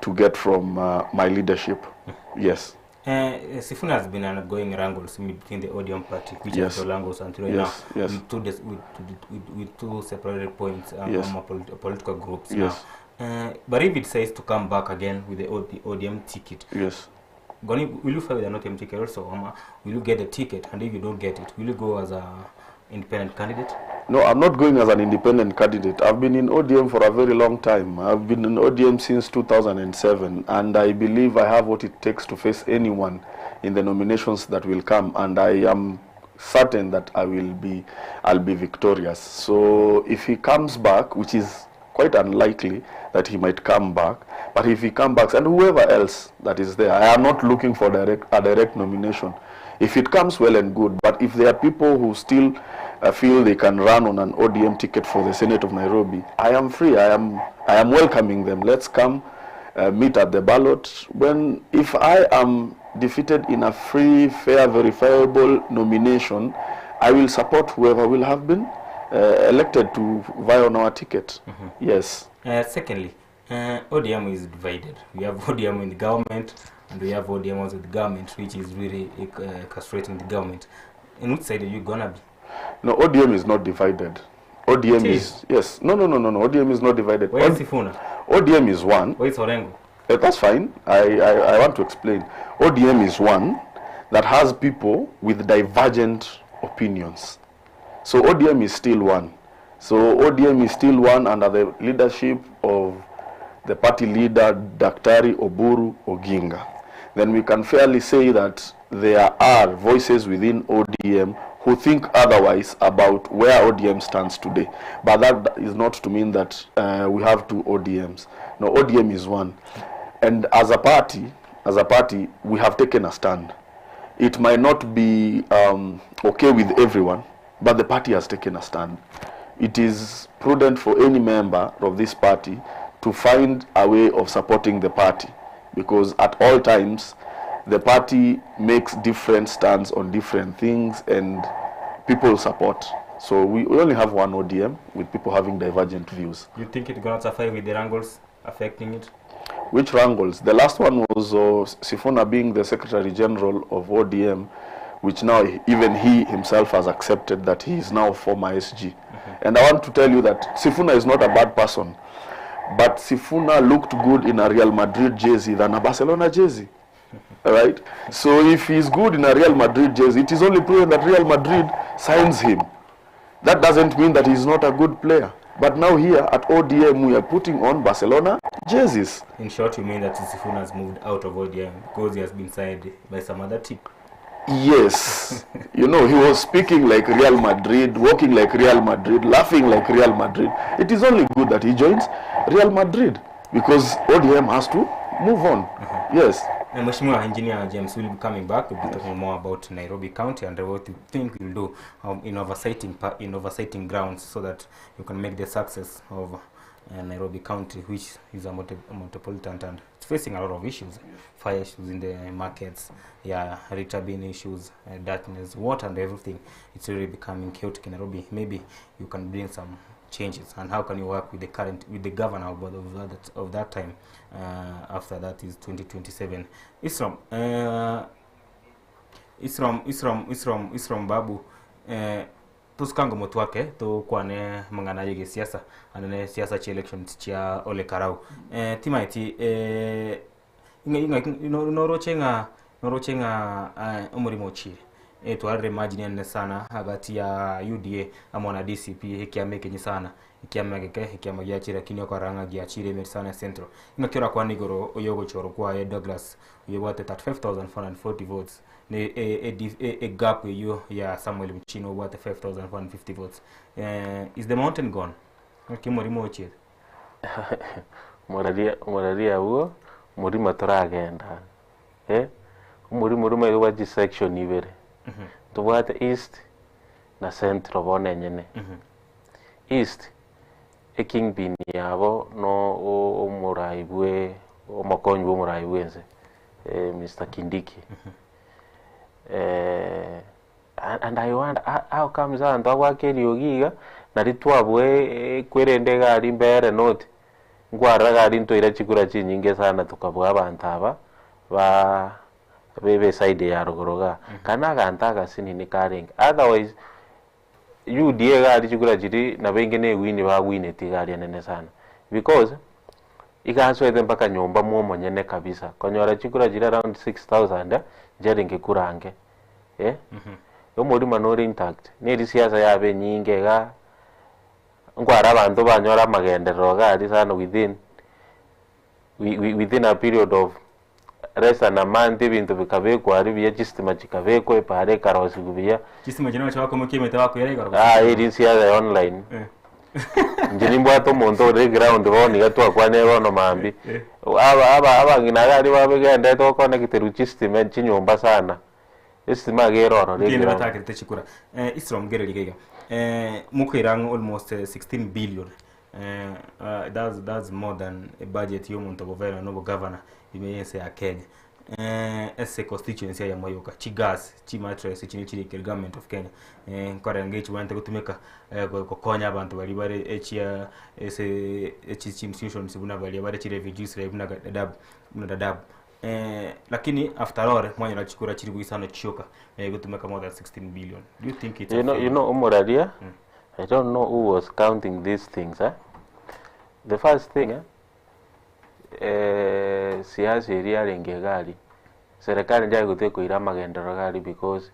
K: to get from my leadership. Yes.
B: Sifuna has been undergoing wrangles between the ODM party, which is the Langos until now, with two separated points on political groups now. But if it says to come back again with the ODM ticket, will you fight with an ODM ticket also, or will you get the ticket? And if you don't get it, will you go as an independent candidate?
K: No, I'm not going as an independent candidate. I've been in ODM for a very long time. I've been in ODM since 2007, and I believe I have what it takes to face anyone in the nominations that will come, and I am certain that I'll be victorious. So if he comes back, which is quite unlikely that he might come back, but if he comes back, and whoever else that is there, I am not looking for a direct nomination. If it comes, well and good, but if there are people who still feel they can run on an ODM ticket for the Senate of Nairobi, I am free. I am welcoming them. Let's come meet at the ballot. If I am defeated in a free, fair, verifiable nomination, I will support whoever will have been elected to vie on our ticket. Yes.
B: Secondly, ODM is divided. We have ODM in the government, and we have ODM also with the government, which is really castrating the government. In which side are you gonna be?
K: No, ODM is not divided. ODM is yes. No. ODM is not divided.
B: Where is Sifuna?
K: ODM is one.
B: Where is Orengo?
K: That's fine. I want to explain. ODM is one that has people with divergent opinions. So ODM is still one. So ODM is still one under the leadership of the party leader, Daktari Oburu Oginga. Then we can fairly say that there are voices within ODM who think otherwise about where ODM stands today. But that is not to mean that we have two ODMs. No, ODM is one. And as a party, we have taken a stand. It might not be okay with everyone, but the party has taken a stand. It is prudent for any member of this party to find a way of supporting the party, because at all times the party makes different stands on different things and people support. So we only have one ODM with people having divergent views.
B: You think it's going to suffer with the wrangles affecting it?
K: Which wrangles? The last one was Sifuna being the Secretary General of ODM, which now even he himself has accepted that he is now former SG. And I want to tell you that Sifuna is not a bad person, but Sifuna looked good in a Real Madrid jersey than a Barcelona jersey. Right? So if he's good in a Real Madrid jersey, it is only proven that Real Madrid signs him. That doesn't mean that he's not a good player. But now here at ODM, we are putting on Barcelona jerseys.
B: In short, you mean that Sifuna has moved out of ODM because he has been signed by some other team?
K: Yes. You know, he was speaking like Real Madrid, walking like Real Madrid, laughing like Real Madrid. It is only good that he joins Real Madrid because ODM has to move on. Yes.
B: Mheshimiwa Engineer James will be coming back. We'll be talking more about Nairobi County and what you think we'll do in oversighting grounds so that you can make the success of Nairobi County, which is a metropolitan and it's facing a lot of issues, fire issues in the markets, Etorobini issues, darkness, water and everything. It's really becoming chaotic in Nairobi. Maybe you can bring some changes, and how can you work with the governor of that time after that is 2027. Isram Babu tusikango mutwake to kwane manganaje ge siasa anene siasa cha elections cha Ole Karau timaiti norochenga umurimo chi tware margin sana hagati ya UDA amona DCP ikiame kenyi sana ikiama giachira kinyo karanga giachire Mersana Central inakira kwa nigoro oyogo choro kwa Douglas yewate 35,440 votes a gap you Samuel Mchino what 5,150 votes. Is the mountain gone? Kimurimo chi
L: moraria huo murima turagenda murima iwaji section ibere tubwate east na central bone nyene east ekingpin yabo no omuraibwe omakonyi omuraibwenze Mr. Kindiki. And I wonder how comes on to work yogiga na ritwabwe kwerende gari mbere note ngwara gari nto ira chikura chinyinge sana tukabwa abantu aba ba bebe side ya rugoroga kana gantaga sinini karing otherwise you die gari chikura chiri na bengene wini ba wini tigari nene sana because ikaswete mpaka nyomba muomo nyene kabisa konyora chikura chiri around 6,000 jeri ngekurange yo murima nori intact neri siasa yabe nyinge ga ngwara abantu banyora magendero gari sana within a period of less than a month ibintu bikabekwa ari bya system chikabekwa pare karosi gubiya
B: system jeno chako mukimete wako yari garo
L: iri siasa online njini mbwato monto re ground boni gatwa kwane bono mambi aba ngina gari babegenda to connect ru system chinyomba sana estima geroro re
B: ground atakirite chikura isrom gereri gega mukirang almost 16 billion that's more than a budget y'omuntu governor no governor imeyense ya Kenya ese constituency ya Moyoka chigas chimatres chini government of Kenya nkora ngechi wante kutumeka kokonya abantu bali bare echia ese institutions buna bali bare chi refugees buna dadab lakini after all mwenye nachukura chiri guisano choka kutumeka more than 16 billion. Do you think it
L: you know Umoradia I don't know who was counting these things the first thing siasa area rengegali serikali ndio ikuteko ira magendero gali because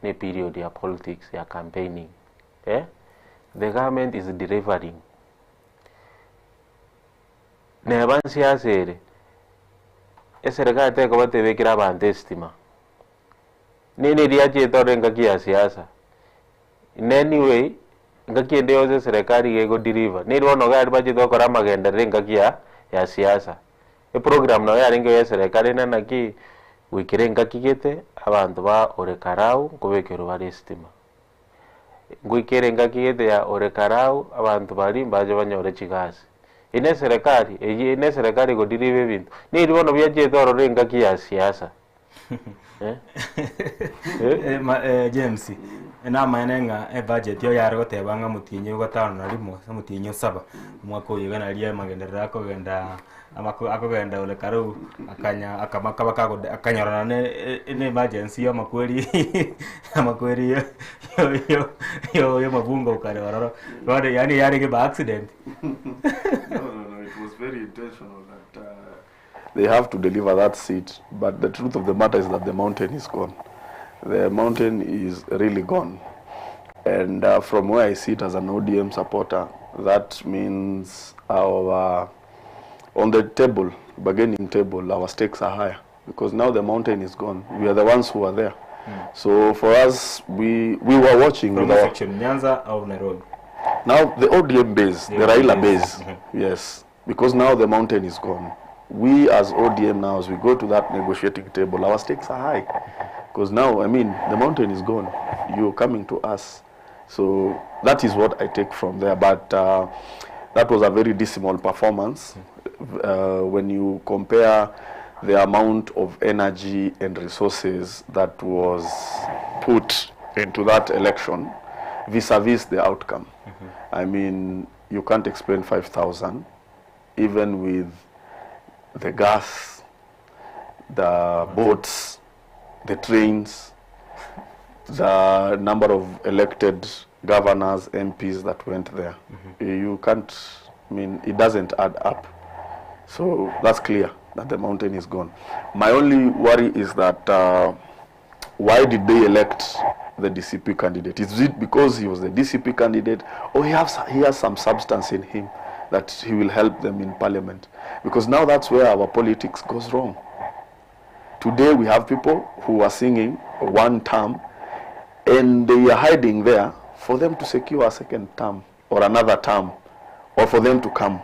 L: ni period ya politics ya campaigning the government is delivering ne siasa ere serikali teko batebekira abantu estima nini riaje torenga kia siasa in any way ngakiende yose serikali gego deliver ni rono gari budget okora magenda rengakia ya siasa e program na yari nge serikali na naki wikire ngakigete abantu ba orekarau kubekero bari stima ngwikire ngakigete ya orekarau abantu bari baje banyore chigasi ine serikali go deliver bintu ni rono byaje doro rengakia siasa
B: James na manenga budget yo yari gotebanga mutinyi gatano na rimwe mutinyi 7 mwaka uyu gana ria magenderera ko genda akogenda ole karu akanyorana ne emergency yo makweri yo mabungo ukare waroro rode yani yari ke accident.
K: No, it was very intentional that they have to deliver that seat, but the truth of the matter is that the mountain is gone. The mountain is really gone. And from where I sit as an ODM supporter, that means our, on the table, bargaining table, our stakes are higher. Because now the mountain is gone. We are the ones who are there. So for us, we were watching.
B: From section Nyanza or Nairobi?
K: Now the ODM base, the Raila base, yes. Because now the mountain is gone. We as ODM now, as we go to that negotiating table, our stakes are high. Because now, I mean, the mountain is gone. You're coming to us. So that is what I take from there. But that was a very dismal performance. When you compare the amount of energy and resources that was put into that election vis-a-vis the outcome. I mean, you can't explain 5,000, even with the gas, the boats, the trains, the number of elected governors, MPs that went there. You can't, I mean, it doesn't add up. So that's clear that the mountain is gone. My only worry is that why did they elect the DCP candidate? Is it because he was the DCP candidate, or he has some substance in him that he will help them in parliament? Because now that's where our politics goes wrong. Today we have people who are singing one term, and they are hiding there for them to secure a second term or another term, or for them to come.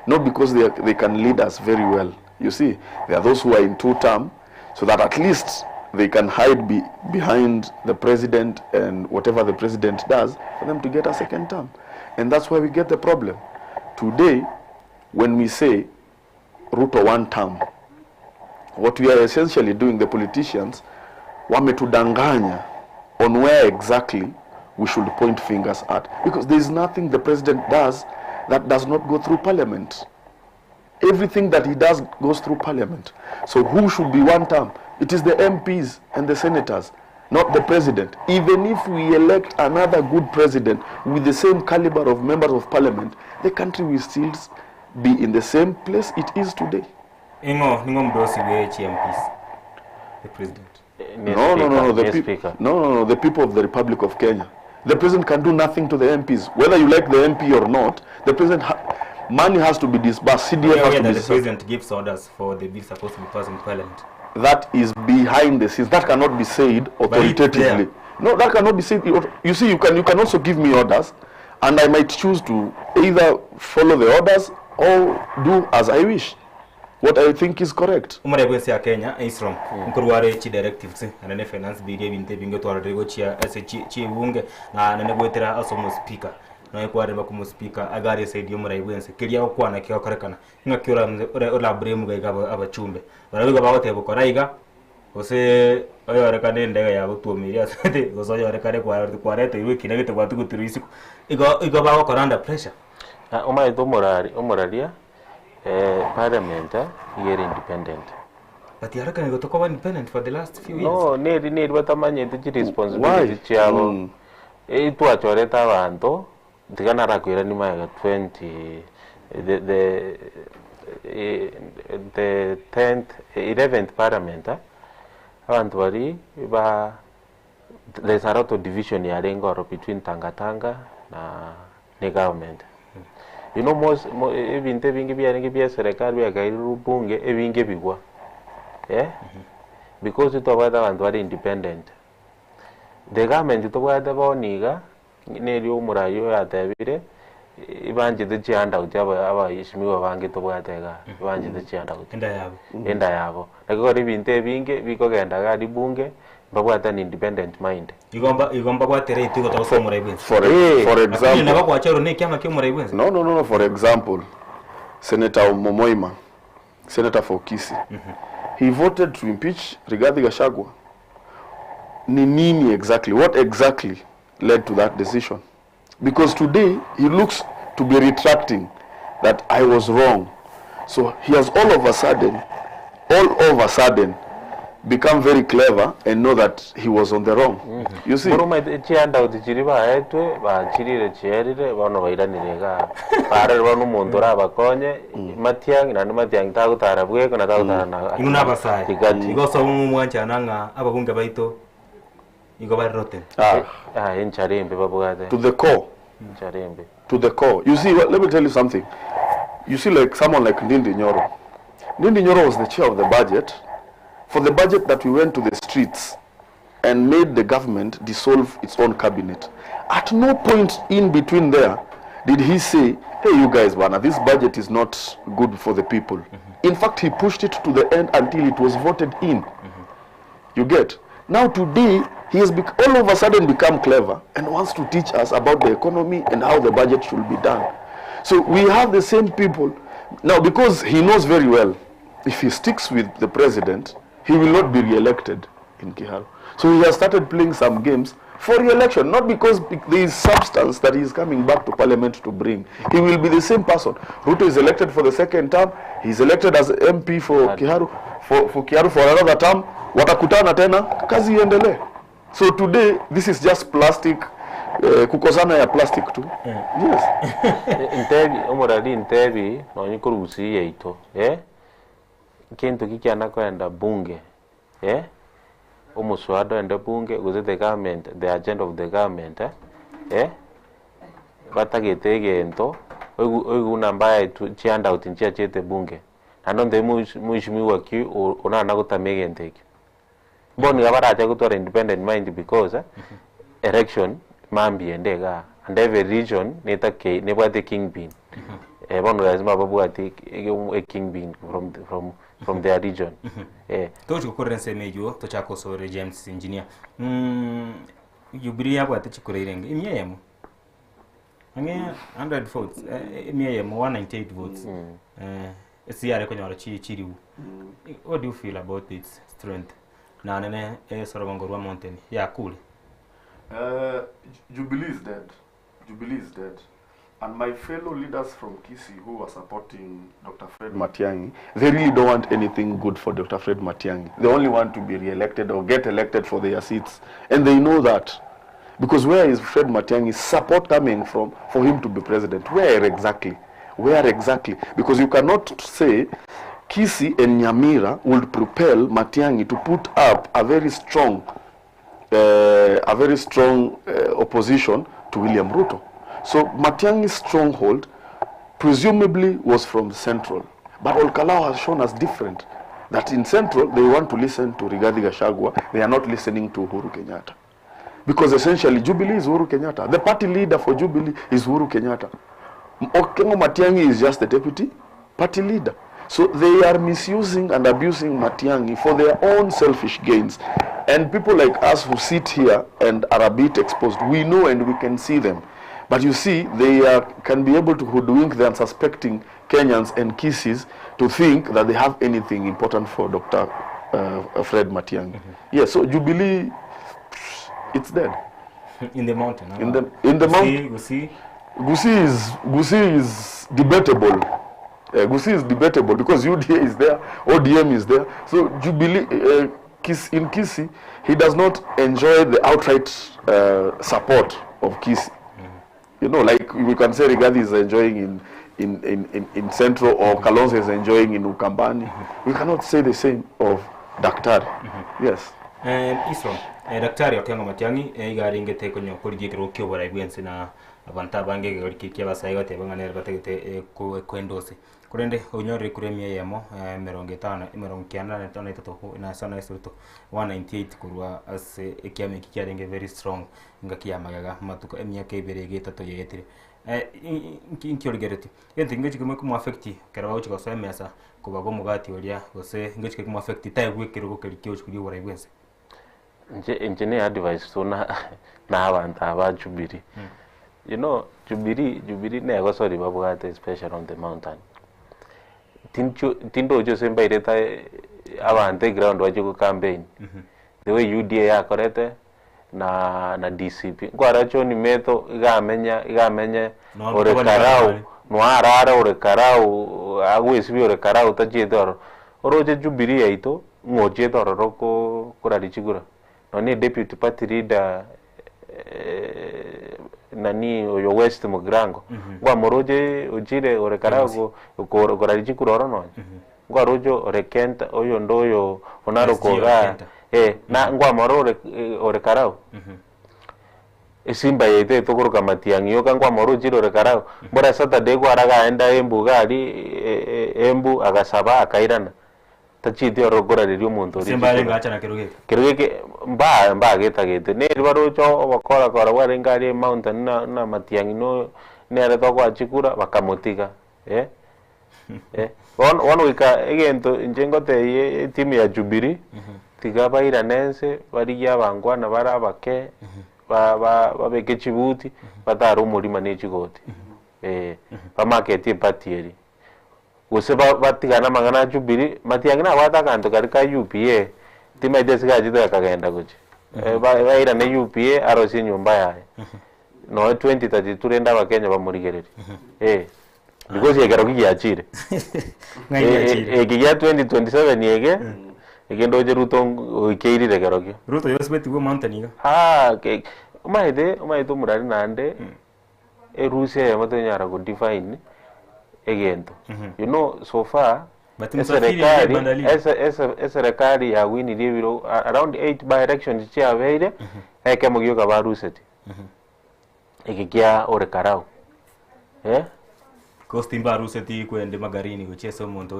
K: Not because they can lead us very well. You see, there are those who are in 2 term, so that at least they can hide behind the president and whatever the president does for them to get a second term. And that's where we get the problem. Today, when we say Ruto 1 term, what we are essentially doing, the politicians, wametudanganya on where exactly we should point fingers at. Because there is nothing the president does that does not go through parliament. Everything that he does goes through parliament. So who should be 1 term? It is the MPs and the senators, not the president. Even if we elect another good president with the same caliber of members of parliament, the country will still be in the same place it is today.
B: Ingo mdosi we MPs, the president.
K: No, the people of the Republic of Kenya. The president can do nothing to the MPs. Whether you like the MP or not, the president, money has to be disbursed. CDF has to be
B: the president gives orders for the bill supposed to be passed in parliament.
K: That is behind the scenes. That cannot be said authoritatively. No, that cannot be said. You see, you can also give me orders, and I might choose to either follow the orders or do as I wish. What I think is correct.
B: Umare bwese ya Kenya Islam nkurware chi directives anane finance bill ebinte bingo twarego chia chi bunge na nane gwetera asomo speaker na ekware bakumo speaker agari saidi umare bwese kiria okwana kyo korekana ngakyura ola bremu ga abachumbe barabiga bagotebo koraiga ose oyorekane ndega ya gutumiria sate ozoyorekane kwarete wiki nagite gwatugutiru isiku igo bago koranda pressure
L: umare to moraria parliament here independent.
B: But you reckon you got to go independent for the last few years?
L: No, need what amanye the responsibility chabo. Itu achoreta bantu tikana rakwira ni maga 20 the 11th parliament abantu bari ba there's a lot of division ya rengo between Tanga na government. You know, most ebinte bingi bya serikali ya kairu bunge ebinge bigwa. Because it was abantu are independent. The government to wada boniga neri omurayo yatebire ibanje de chanda utaba aba ishimiwa bange to bwatega ibanje de chanda enda yabo nakiko ribinte binge bikogenda gari bunge babwata ni independent mind
B: igomba kwatere itugo to somura ibwense
K: for example
B: naba kwachero ne kyama kyomura ibwense
K: no for example Senator Momoima, Senator for Kisii, he voted to impeach Rigathi Gachagua. Nini exactly? What exactly led to that decision? Because today he looks to be retracting that I was wrong. So he has all of a sudden become very clever and know that he was on the wrong. You see?
L: Chianda utijiriba etwe ba chirire cherire bano bairanirega bare bano mondora bakonye Matiang na Matiang tagutara bweko na tagutara na
B: inguna basai igoso mumwancha nanga ababunge baito igo barote
L: encharembe babugate
K: to the core.
L: Encharembe
K: To the core. You see, let me tell you something. You see, like someone like Ndindi Nyoro. Ndindi Nyoro was the chair of the budget. For the budget that we went to the streets and made the government dissolve its own cabinet. At no point in between there did he say, hey, you guys, Bana, this budget is not good for the people. In fact, he pushed it to the end until it was voted in. You get? Now today, he has all of a sudden become clever and wants to teach us about the economy and how the budget should be done. So we have the same people. Now, because he knows very well, if he sticks with the president, he will not be re-elected in Kiharu. So he has started playing some games for re-election, not because there is substance that he is coming back to parliament to bring. He will be the same person. Ruto is elected for the second term. He is elected as MP for Kiharu, for Kiharu for another term. Watakutana tena, kazi iendelee. So today, this is just plastic, kukosana ya plastic too. Yes.
L: Intebi, omorali intebi, no nyikurusi yeito, kintu kikiana kwenda bunge, omuswado ende bunge, uze the government, the agenda of the government, batagete gento, oigu nambaya chianda utinchia chete bunge. Anonde muishimiwa ki ona nagutamege nteki. Boni gabaracha kutora independent mind because election mambi endega and every region netake nebwate kingpin. Bono lazima babwate a kingpin from their region.
B: Tocho kurense mejo to chako so James engineer. Yubiri yabwate chikurerenge imyeyemo. Ange 100 votes. Imyeyemo 198 votes. Siyare konyora chiriwu. What do you feel about its strength? Na nene Sorobangorwa Mountain. Yeah, cool.
K: Jubilee is dead. Jubilee is dead. And my fellow leaders from Kisii who are supporting Dr. Fred Matiang'i, they really don't want anything good for Dr. Fred Matiang'i. They only want to be re-elected or get elected for their seats. And they know that. Because where is Fred Matiang'i's support coming from for him to be president? Where exactly? Where exactly? Because you cannot say Kisii and Nyamira would propel Matiang'i to put up a very strong opposition to William Ruto. So Matiang'i's stronghold presumably was from Central. But Olkalao has shown us different. That in Central, they want to listen to Rigathi Gachagua. They are not listening to Uhuru Kenyatta. Because essentially, Jubilee is Uhuru Kenyatta. The party leader for Jubilee is Uhuru Kenyatta. Okengo Matiang'i is just the deputy party leader. So they are misusing and abusing Matiang'i for their own selfish gains. And people like us who sit here and are a bit exposed, we know and we can see them. But you see, they can be able to hoodwink the unsuspecting Kenyans and Kisiis to think that they have anything important for Dr. Fred Matiang'i. Yes, so Jubilee, it's dead.
B: In the mountain.
K: In the mountain. Gusii is debatable. Gusii is debatable because UDA is there, ODM is there. So Jubilee, in Kisii, he does not enjoy the outright support of Kisii. You know, like we can say Rigathi is enjoying in Central or Kalonzo is enjoying in Ukambani. We cannot say the same of Daktari. Yes.
B: Isro daktari Okengo Matiang'i igaringete konyo kurigikiro kyobora ibwense na abanta bange gorikikia basayigo tebanganera bategete kwendose kurende unyore kuremia yemo 50 53 na sana esuruto 198 kurwa ase ekiame kikiarenge very strong ngakiyamagaga matuko emyaka ibere getatu yetire inkiorigereti yente ngeki kumwe kumu affect kerawo uchiko semesa kubago mugati oria gose ngeki kumu affect taye gwekero gokerikyo uchikuri bora ibwense
L: nje ne advice so na abantu aba Jubilee. You know, Jubilee ne go sorry babugate especially on the mountain. Tindo jo semba ireta abantu ground waje ku campaign. The way UDA yakorete na DCP. Gwara cho ni meto igamenye ore karau no arara ore karau agwesibi ore karau tajedoro. Oroje Jubilee yaito ngoje doro roko kurarichigura. Nani deputy party leader nani oyo West Mugrango gwa moroje ujire orekarago gorariji kuroro no gwa rojo orekenta oyo ndoyo onaro koga na gwa moro orekarao esimba yete tokoro Matiang'i yoka gwa moro jiro orekarao bora Saturday gwa araga enda embu gari embu agasaba akairana tachiti orogora ryo muntu
B: simbale ngacha na
L: kirugeke mba gete ne ribarocho bakora wale ngari mountain na Matiang'i no ne ara toko achikura bakamotiga one wika egento njengote timu ya Jubilee tigaba iranense bari yabangwa na barabake babeke Chibuti bataro umurima n'ikigoti bamaketi patieri gose batigana mangana Jubilee Matiang'i na watakanto karika UPA tima idesiga jita kagenda kuchi baira ne UPA arosi nyumba yae no 2032 renda bakenya bamurigereri because yegero kiachire kiya 2027 yege egendo je Ruto oikeirire gerokyo
B: Ruto yosbeti wo mountain
L: umaide murari nande Russia yamatonyara ku define egento you know so far serikali ya wini libiro around 8 by elections chia veire eke mugio ka baruseti ekikia orekarao
B: cost imba ruseti kwende magarini kuchesa monto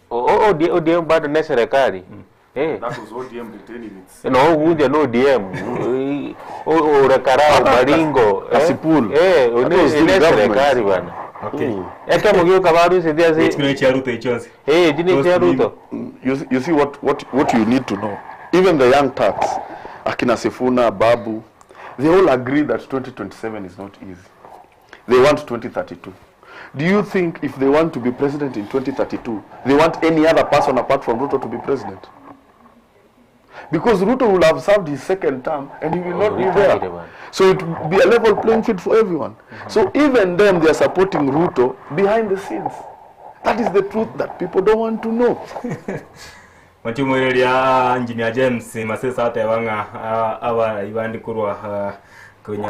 L: ODM bado ne serikali
K: that was ODM retaining its
L: no unja no ODM orekarao maringo
K: asipul
L: ne serikali bana.
B: Okay.
L: Eka mugio kabaru sedia se.
B: Experience ya Ruto ichonzi.
L: Jini ya Ruto.
K: You see what you need to know. Even the young Turks, akina Sifuna, Babu, they all agree that 2027 is not easy. They want 2032. Do you think if they want to be president in 2032, they want any other person apart from Ruto to be president? Because Ruto will have served his second term and he will not be there. So it will be a level playing field for everyone. So even them, they are supporting Ruto behind the scenes. That is the truth that people don't want to know.
B: Machumuelia Engineer James masesa ate wanga aba ibandi kurwa kwenye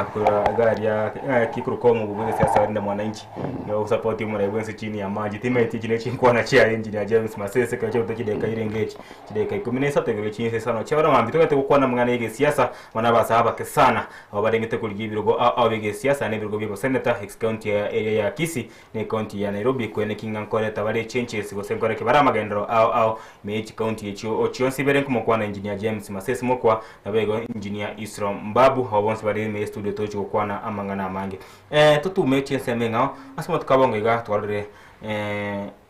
B: gari ya kikurukomo bubwe siasa nda mwananchi ya support mu raiwense chini ya maji teammate chine chinkwa na chia Engineer James masese kwa cyo kideka irengechi kideka 17 vile chini sana cha bana mambito kate kwa na mngana yege siasa manabasa haba ke sana abarengete kuligibirogo awege siasa ne birogo bibo senator ex county ya Kisii ne county ya Nairobi kwene kingankore tabare changes go senkore ke bara magendro au mechi county echo ochionsi bere kumukwa na Engineer James masese mokwa na bego Engineer Isro Mbabu hawonsi bari studio tocho kwana amangana amange tutu mechi semenga asimo tukabonga iga twalire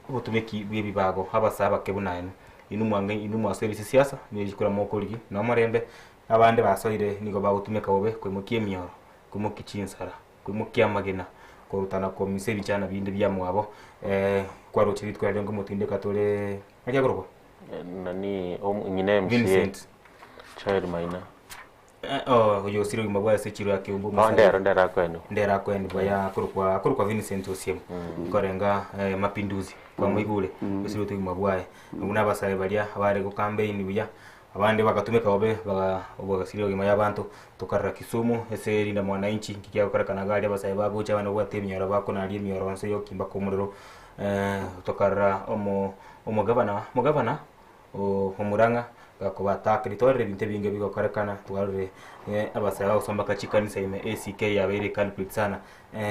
B: utumiki bibi bago habasaba kebunane inumwa service siasa nijikura mokoligi na marembe abande basoire nigo bagutumeka bobe kwemukie mioro kumuki chinsara kumukia magena korutana ko misebi cyana binde byamwabo kwa rutiri twari ngo mutinde katore ajya goroko
L: nani nyine
B: Vincent
L: child minor
B: yo siro ngibwa se chiro yake umbu ndera kwenu baya kurukwa Vincent Osiem korenga mapinduzi kwa mwigule siro tugimabwaye unabasaye balia abare ku campaign buya abandi bakatumeka obe bagasiro ngima yabantu tukarra Kisumu ese rinda mwananchi kikia kukarakana gali abasaye babucha bana bwate myoro bako na ali myoro nse yo kimba kumuriro tukarra mugavana omuranga gakobataka ritore binte binge bigokorekana twarure abasaya usomba kachikanisa ime ACK yabere conflict sana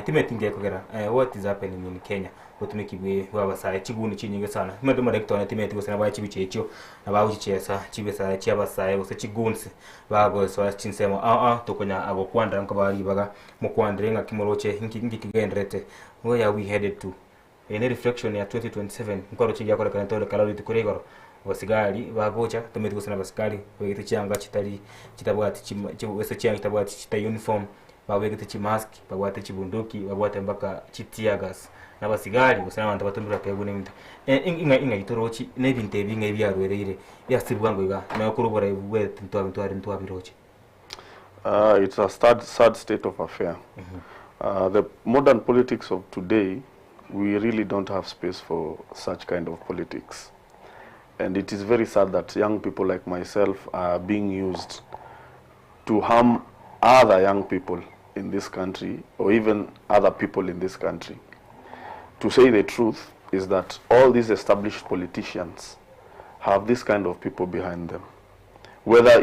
B: timetinge kugera what is happening in Kenya utumikibwe wabasaya chiguni chinyinge sana mede director timeti gusana ba chibichecho abahuchesa chibesa cyabasaya guse chigunsi bago so chinsemo tokonya abo kwanda nko bari baga mukwandire nka kimoroche nkigendrete where are we headed to in reflection ya 2027 nkoro chingia kore kana tole kalori tukuregoro wasigari bagocha tumeti gusana basigari wegite cyanga kitari kitabwati wese cyanga kitabwati kita uniform babwegite chimask babwate chibunduki babwate mbaka chitiagas nabasigari gusana abantu batumbira pegune mite inga itorochi nebinte binga byarwerere yasibwango iga na kurubora ibwe ntwa birochi.
K: It's a sad state of affair. The modern politics of today, we really don't have space for such kind of politics. And it is very sad that young people like myself are being used to harm other young people in this country, or even other people in this country. To say the truth is that all these established politicians have this kind of people behind them, whether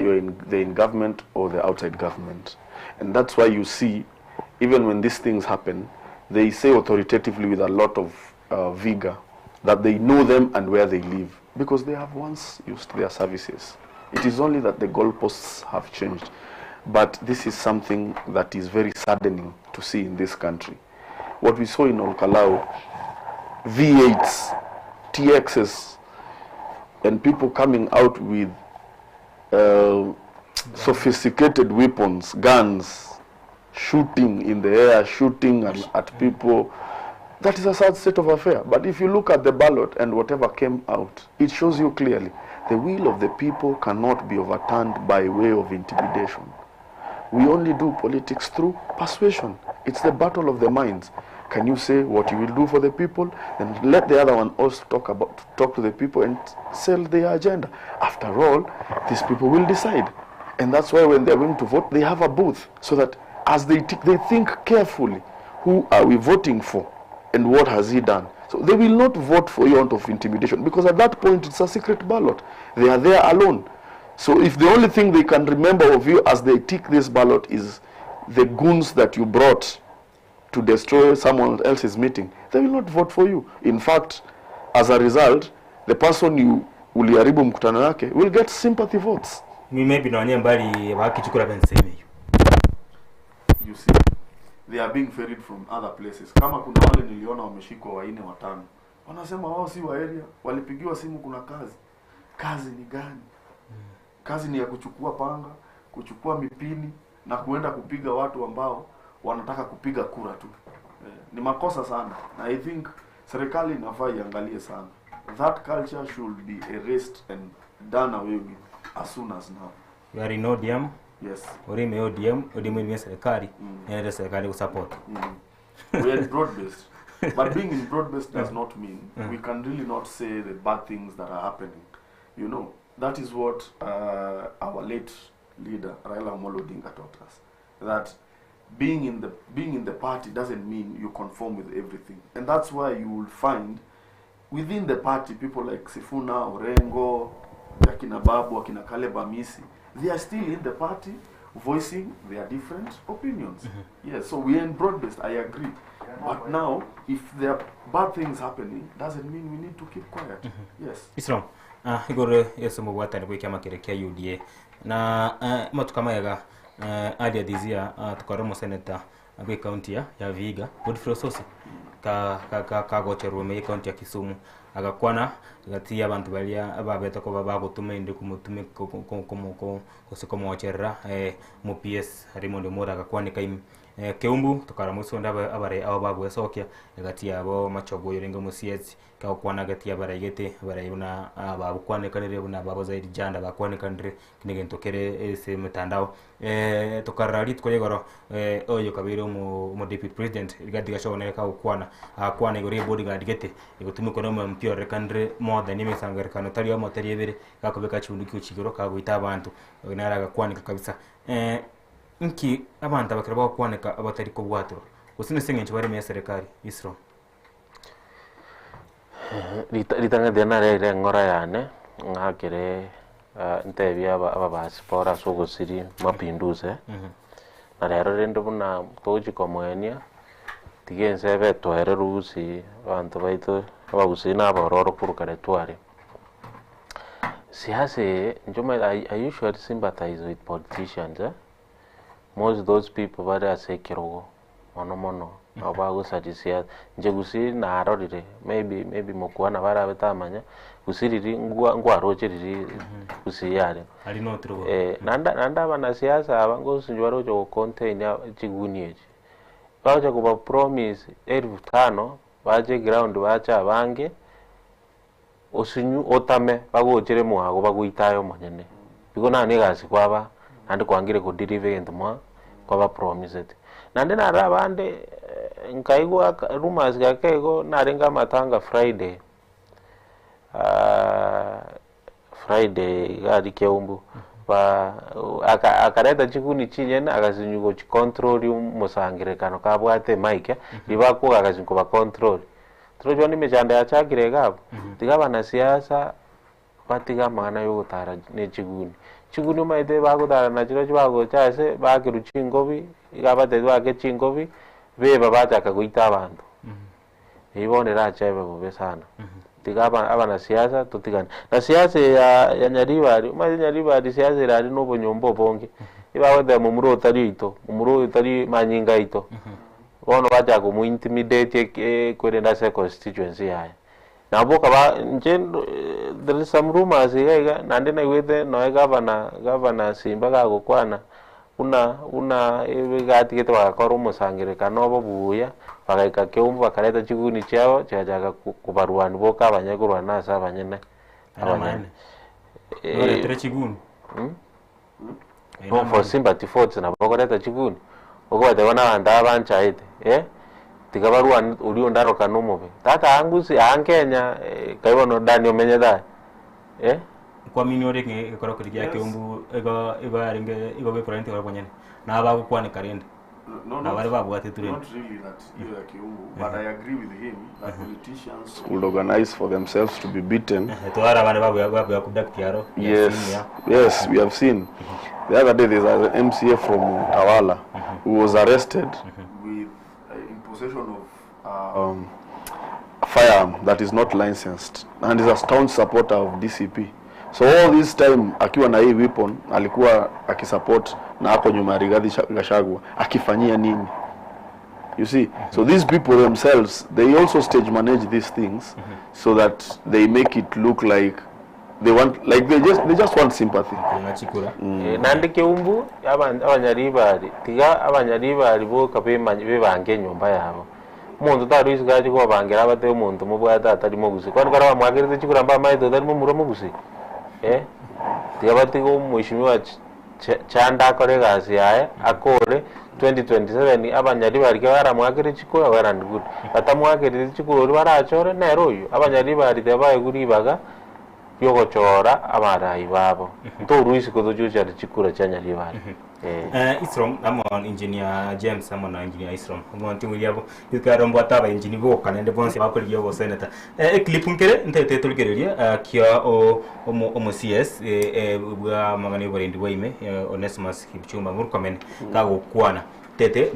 K: they're in government or they're outside government. And that's why you see, even when these things happen, they say authoritatively with a lot of vigor that they know them and where they live, because they have once used their services. It is only that the goalposts have changed. But this is something that is very saddening to see in this country. What we saw in Olkalau, V8s, TXs, and people coming out with sophisticated weapons, guns, shooting in the air, shooting at people. That is a sad state of affair. But if you look at the ballot and whatever came out, it shows you clearly the will of the people cannot be overturned by way of intimidation. We only do politics through persuasion. It's the battle of the minds. Can you say what you will do for the people, and let the other one also talk to the people and sell their agenda? After all, these people will decide. And that's why when they're going to vote, they have a booth, so that as they think carefully, who are we voting for and what has he done? So they will not vote for you out of intimidation, because at that point it's a secret ballot. They are there alone. So if the only thing they can remember of you as they tick this ballot is the goons that you brought to destroy someone else's meeting, they will not vote for you. In fact, as a result, the person you uliharibu mkutano yake will get sympathy votes.
B: Maybe na nyambali wakichukura penseme.
K: You see, they are being ferried from other places. Kama kuna wale niliona wameshikwa 4 5, wanasema wao si wa area, walipigiwa simu kuna kazi. Kazi ni gani? Kazi ni ya kuchukua panga, kuchukua mipini na kuenda kupiga watu ambao wanataka kupiga kura tu. Ni makosa sana. I think serikali inafaa iangalie sana. That culture should be erased and done away with as soon as now.
B: You are in ODM?
K: Yes.
B: Orime ODM ni serikali. Yana serikali kusupport.
K: We are broad-based. But being in broad-based does not mean we can really not say the bad things that are happening. You know, that is what our late leader Raila Amolo Odinga taught us. That being in the party doesn't mean you conform with everything. And that's why you will find within the party people like Sifuna, Orengo, Akina Babu, Akina Caleb Amisi, they are still in the party voicing their different opinions. Yes, so we are in broad-based, I agree. But now, if there are bad things happening, doesn't mean we need to keep quiet. Yes.
B: It's wrong. Igor yeso mubwata ni kama kirekia UDA na matu kama yaga adia dizia tukaro senator agwe county ya Vihiga Godfrey Sosi ka gocherwa me county ya Kisumu agakwana gati abantu balia ababeta ko babagutuma inde kumutume ko mocherera mu PS Raymond Mora agakwanika Keumbu tukara musonda abare abo bagwesokia gati yabo machogo yorenga musiezi ka kwana gati abarayete barayuna babukwanekanire buna babo zaidi janda bakwanekanire kinegentokere ese mtandao tukarari tkoyegoro oyo kabiro mu deputy president gati gashone ka ukwana akwana igori bodyguard gete igutumi kono mu mpio rekandire more than imisangar kano tari yo motari ebere kakobeka chunduki uchigiro kaguita abantu nara gakwanika kabisa Inki abantu abakira bakwaneka abatari ko bwatro usine sengenje bari me serikali isro
L: litanga dena re ngora yane ngakire ntebia aba basipora sogosiri mapinduze na rero rende buna toji komwenia tigense betwere rusi abantu baito abagusina abororo kurukare tware siasa njoma I usually sympathize with politicians most of those people bari sekirogo mono abagusa siasa nje gusi na arorire maybe mukwana bara betamanya gusiriri ngwarocheriri gusiyare
B: ali notro
L: nanda bana siasa abango sinjwaro jo contain ya chigunieje baje kuba promise 1500 baje ground bacha bange osinyu otame bagochere muhago baguitayo manyene biko nani gasi kwaba andi kwangire ku deliver entuma kwaba promised nande nara abande nkaigwa rumors gakego narenga matanga Friday gari keumbu ba akareta chikuni chinyena akazinyugo chicontrol musangire kano kabwate mike libako akazinko ba control trojo ni mejanda ya chakire gabo tigaba na siasa batiga magana yo gutara ne chiguni maide bagutara na chiro bago chase bakiru chingobi igabate bage chingobi beba bataka guita abantu ibone rachebe bobe sana tigaba abana siasa tutigana na siasa ya nyaribari maze nyaribari siasa irari no bonyombo bonge ibawede mu muro utari manyinga ito ono baja ku intimidate kwenda se constituency haya na boka ba nje there is some rumors yega nande na wede no governor simba ga gukwana una gati geto bakora musangire kanobo buya bagaika keumva bakareta chiguni cyabo cyajaga kubarwana boka abanyagurwa nasa abanyene abanyene
B: tere chiguni
L: no for sympathy votes na bokoreta chiguni uko batabona anda abanchaite tigabarwa uri ndaro kanomobe tata angusi ankenya kaibono dani omenye da
B: kwa minore nge ekora kuri yake umbu ego aringe ego be parente wa bonyene na aba kwane karende na bari babwate turende
K: not really that yake umbu but I agree with him that politicians will organize for themselves to be beaten
B: to ara bana babu ya kudakiaro
K: yes we have seen the other day there's an MCA from Tawala who was arrested with in possession of a firearm that is not licensed and is a staunch supporter of DCP. So all this time akiwa na hii weapon alikuwa akisupport na hapo nyuma Rigathi Gachagua akifanyia nini? You see, so these people themselves they also stage manage these things so that they make it look like they want, like they just want sympathy.
L: Nandi keumbu abanyaribari tiga abanyaribari bo kabe bange nyumba yabo umuntu taruisi gaje ko bangira abate umuntu mubwata atarimo gusi kwani kara bamwagirize chikuramba maito tarimo muromo gusi tiga batigo mwishimiwa chanda kore gazi yae akore 2027 abanyaribari ke baramwagire chikura warandi good batamwagire chikura barachore neroyo abanyaribari tebaye kuribaga yogochora abarayi babo ntoruisi kodojuja chikura chanyaribari
B: Isrom amon engineer James amon engineer Isrom umuntu yabo yukarombo ataba engineer bo kanende bonse bakori yogo senator clipunkere ntete tulgereria kia o CS bwa magani borendi boime Onesimus Kipchumba murkomen kago kwana tete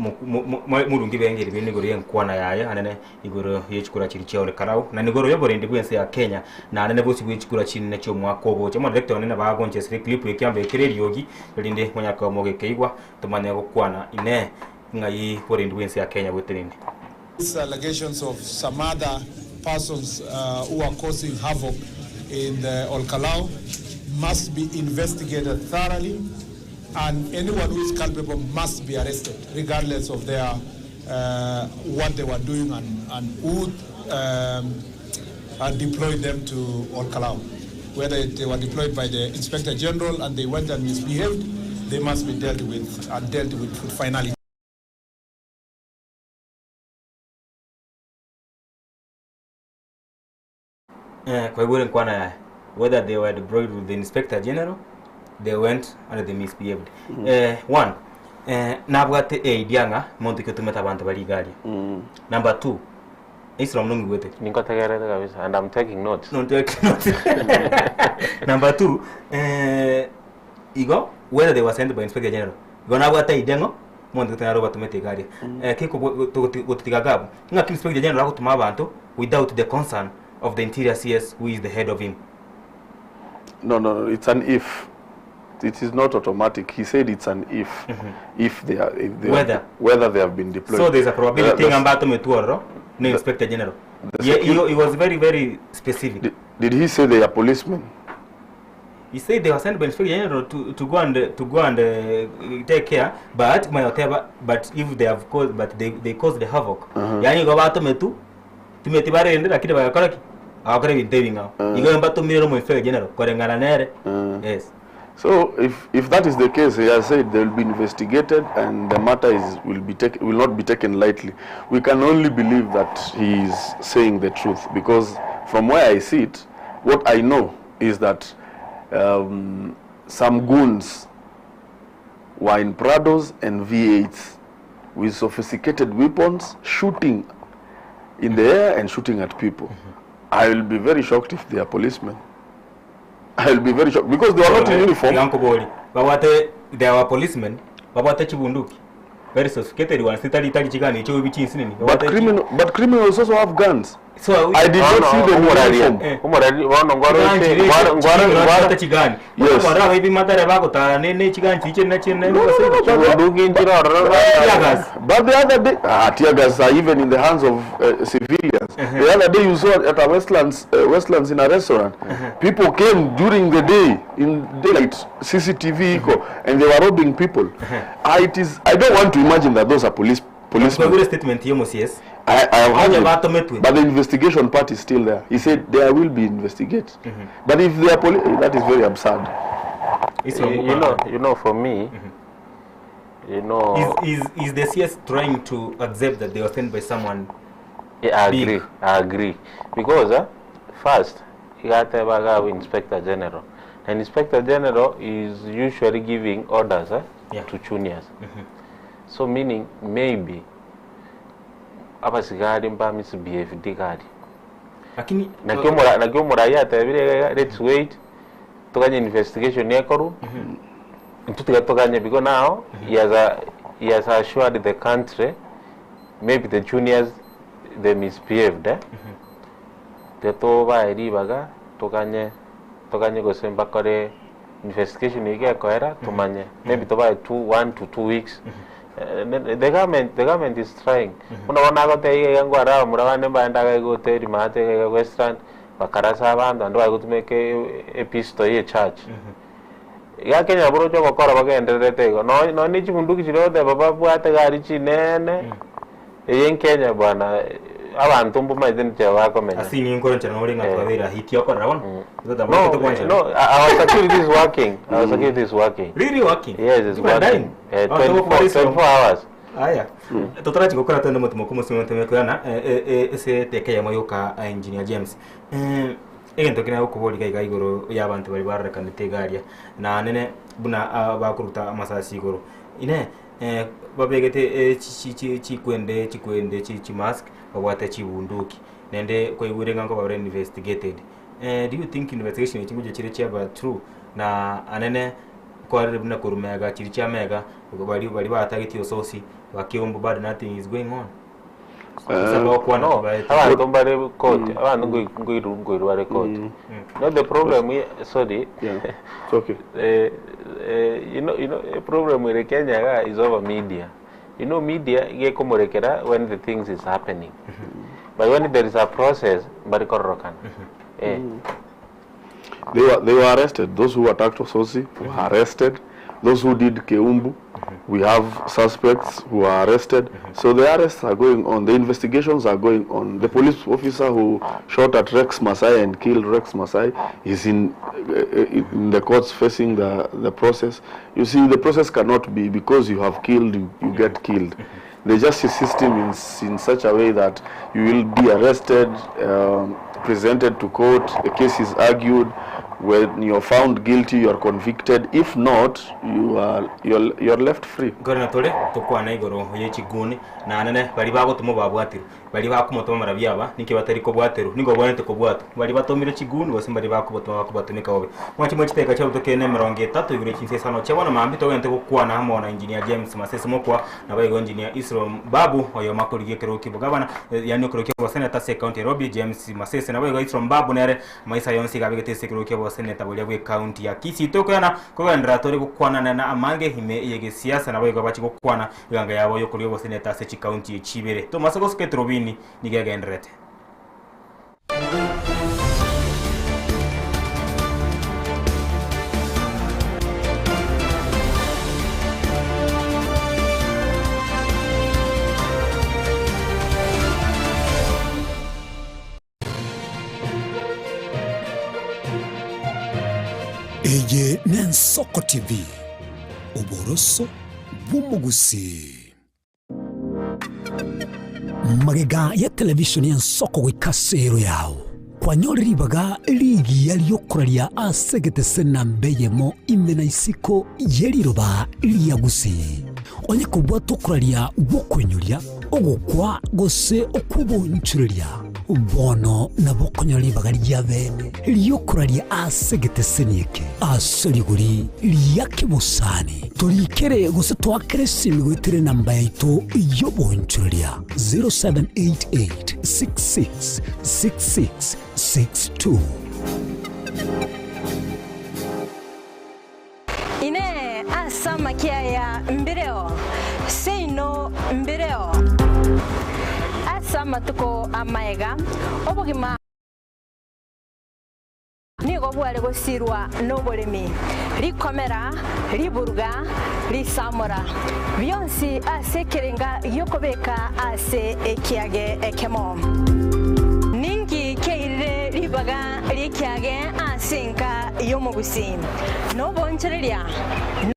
B: murungi bengeri bene gori enkwana yaya anene igoro yechukura chiri chaole karau na nigoro yoborendi bwense ya Kenya na anene bosi bwechukura chini na cyo mwakobo chama director anene bagonje sire clip ekyambe kereri yogi linde monyaka moge keigwa tumanya gukwana ine ngai borendi bwense ya Kenya bwetenini.
M: These allegations of some other persons who are causing havoc in the Olkalau must be investigated thoroughly, and anyone who is culpable must be arrested, regardless of their what they were doing and who deployed them to Olkalau. Whether they were deployed by the Inspector General and they went and misbehaved, they must be dealt with and dealt with finality.
B: Whether they were deployed with the Inspector General, they went and they misbehaved. One, nabwate dianga monti ketumeta abantu bali gali. Number two, Islam nungi gwete.
L: Niko tegerete kabisa and I'm taking notes.
B: No, take notes. Number 2, igo whether they were sent by Inspector General. Gona wata idengo monde tena roba tumete gari. Kiko gutitigaga. Nga Inspector General akutuma abantu without the concern of the Interior CS who is the head of him.
K: No, it's an if. It is not automatic. He said it's an if. If they are, whether they have been deployed.
B: So there's a probability ambato metuoro no Inspector General. Yeah, he was very, very specific.
K: Did he say they are policemen?
B: He said they were sent by Inspector General to go and take care, but but if they have caused, but they caused the havoc. Yani go bato metu tumetibare ende lakini bayakoraki akore bintebing now. Igo mbato mirero mo Inspector General korengana nere. Yes.
K: So if that is the case, he has said they will be investigated and the matter will not be taken lightly. We can only believe that he is saying the truth, because from where I sit, what I know is that some goons were in Prados and V8s with sophisticated weapons, shooting in the air and shooting at people. I will be very shocked if they are policemen. I will be very shocked because they are not in uniform.
B: But they are policemen. But chibunduki. Very sophisticated ones. But
K: criminals also have guns.
B: So
K: I did not see them in uniform. Yes. But the other day, tear gas are even in the hands of civilians. The other day you saw at a Westlands in a restaurant. People came during the day, in daylight, CCTV, and they were robbing people. I don't want to imagine that those are policemen.
B: Yes.
K: I have heard it, but the investigation part is still there. He said there will be investigated. But if they are that is very absurd.
L: You know, for me,
B: is the CS trying to accept that they were sent by someone?
L: Yeah, I agree. Because first, you got to Inspector General. And Inspector General is usually giving orders to juniors. So meaning maybe apa sigari mpa misbehave digari. Lakini nakyo muraya tabire let's wait tukanye investigation yakoru. Tukanye because now he has assured the country maybe the juniors they misbehaved. Teto ba eri baga tukanye go semba kore investigation yake koera tumanye maybe to ba 1 to 2 weeks. The government is trying. Unaona kote yangu ara murawane banda go teri mate Western bakarasa banda ndo akutumeke episto ye church. Ya Kenya bro jo kokora bagenderete go no ni chibunduki chirote baba bwate gari chinene yen Kenya bwana abantu mbu maiden che bakomenya
B: asini ngoro chana oringa twabira hitio ko rawon
L: no our security is working. Our security is working.
B: Really working?
L: Yes, it's working. 24 hours.
B: Aya tutarachi gukora tendo mutumo kumusimo temekana ese teke ya mayoka engineer James egento kina ukuboli kai igoro y'abantu bari barakanite garia na nene buna bakuruta amasasi igoro ine babegete chikwende mask babwate chibunduki nende koibure ngango bare investigated. Do you think investigation chinguje chire chaba true na anene kwa buna kurumega chiri cha mega bari batagiti ososi bakiombo bad nothing is going on?
L: No, the problem sorry.
K: Yeah. It's okay.
L: You know a problem with Kenya is over media. You know, media get komorekera when the things is happening. But when there is a process, but
K: they were arrested. Those who attacked Ososi were arrested. Those who did Keumbu, we have suspects who are arrested. So the arrests are going on. The investigations are going on. The police officer who shot at Rex Masai and killed Rex Masai is in the courts facing the process. You see, the process cannot be because you have killed, you get killed. The justice system is in such a way that you will be arrested, presented to court, the case is argued. When you're found guilty, you are convicted. If not, you're left free.
B: Gorna tole tukwana igoro yechiguni na nene bali bago tumo babwatiru bali bakumotoma marabyaba nike batari ko bwatiru ningo bwanete ko bwatu bali batomire chiguni bose bali bakubotoma kubatumika obe mwachi mwachiteka cha utokene 30 igure chinsesano chabona mambi to yente kukwana hamo na engineer James Masese mokwa na bayigo engineer Isro Babu oyo makoligie kero kibugabana yani kero kibo senator se county Robi James Masese na bayigo Isro Babu nere maisa yonsi gabegete sekero kibo senator boliabwe county ya Kisii tokana ko ndratore kukwana na amange hime yege siasa na bayigo bachi kukwana iganga yabo yo koliyo senator se county Chibere to masagos Etorobini nigega ndrete
A: Eye Ensoko TV Oboroso bumugusi magega ya television ya Ensoko wikasero yao kwa nyori baga ligi yaliyokuralia asegete sena mbeyemo imena isiko yeliroba liyagusi onye kubwa tokuralia bokwenyulia ogukwa gose okubonchulia bono na bokonyoli bagali ya bene liyokuralia asegete senike asoliguri liyake busani tolikere gose twakere simigwitere namba yaito yobonchulia 0788666662
J: ine asama kia ya mbireo seino mbireo asama tuko amaega obugima nigo bwale gosirwa n'obolemi likomera liburuga lisamura byonsi asekerenga yokobeka ase ekiage ekemo ningi keire libaga likiage asinka yomugusi nobonchereria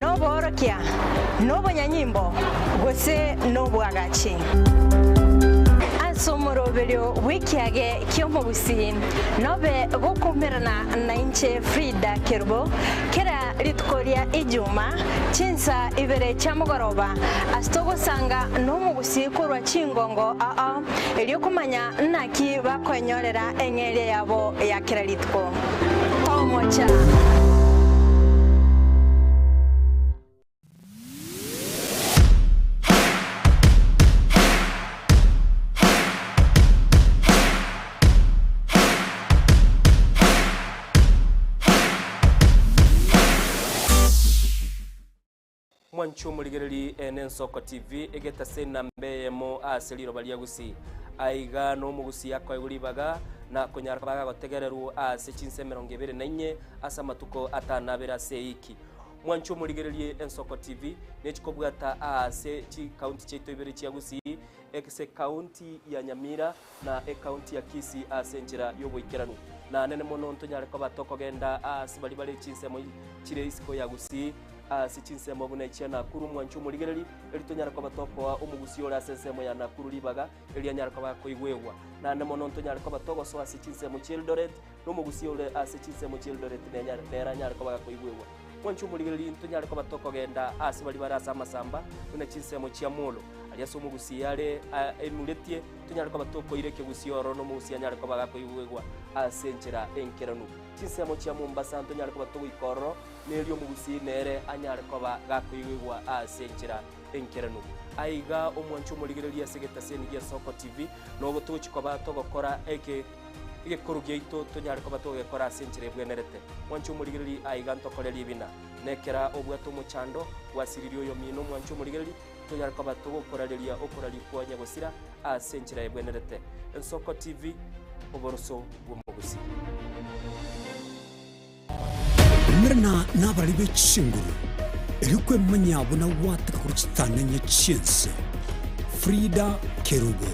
J: noborokia nobonyanyimbo gose nobwagachi somorobelio wikiage kyomugusi nobe gukumirana na inche Frida Kerbo kera litkoria ijuma chinsa ibere chamugoroba astogo sanga nomugusi kurwa chingongo eliokumanya naki bakonyolera engere yabo ya kera litko omocha
N: Mwanchu muligereri Ensoko TV egeta sena mbeyemo aseliro baliagusi aiga no mugusi yakwa iguribaga na konyarbaga gotegereru ase chinse 24 asa matuko atanabera seiki Mwanchu muligereri Ensoko TV nechikobwata ase chi county cheto ibere chiagusi ekse county ya Nyamira na county ya Kisii ase njira yoboikeranu na nene mono ntonyare ko batoko genda ase bali chinse mo chire isiko yagusi sichinse mobune chana kuru Mwanchu muligereri elitonyara kwa batoko wa umugusi ora sensemo ya nakuru libaga elianyara kwa koigwewa na nemono ntonyara kwa batoko so asichinse mu Childoret no mugusi ora asichinse mu Childoret nera nyara kwa koigwewa Mwanchu muligereri ntonyara kwa batoko genda asibali barasa masamba una chinse mu Chiamulo aliaso mugusi yale emuletie tonyara kwa batoko ireke gusi oro no mugusi anyara kwa koigwewa asenchera enkeranu chinse mu Chiamumbasa ntonyara kwa batoko ikoro nelio mugusi nere anyare koba gakoyigwa asenchera enkeranu aiga omwanchu muligereria segeta senigia Ensoko TV no gotochi koba togokora ege korugeito tonyare koba togekora asenchera bwenerete mwanchu muligereri aiga ntokoreri bina nekera obwato muchando wasiririo yo mino mwanchu muligereri tonyare koba togokoreria okorari kwanya gosira asenchera bwenerete Ensoko TV oboroso bwomugusi
A: Mrna nabalibe chinguru Erikwe manyabo na wataka kuruchitananya chinse Frida Kerubo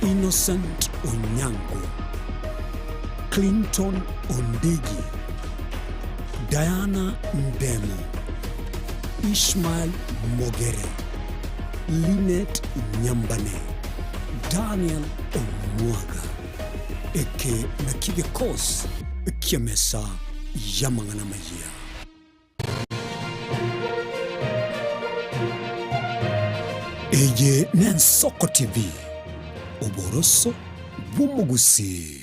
A: Innocent Onyango Clinton Ondigi Diana Ndemo Ishmael Mogere Linet Nyambane Daniel Omwaga Eke Nakige Kos kiamesa ya mang'ana maya. Eye ni Ensoko TV, oboroso bw'umugusi.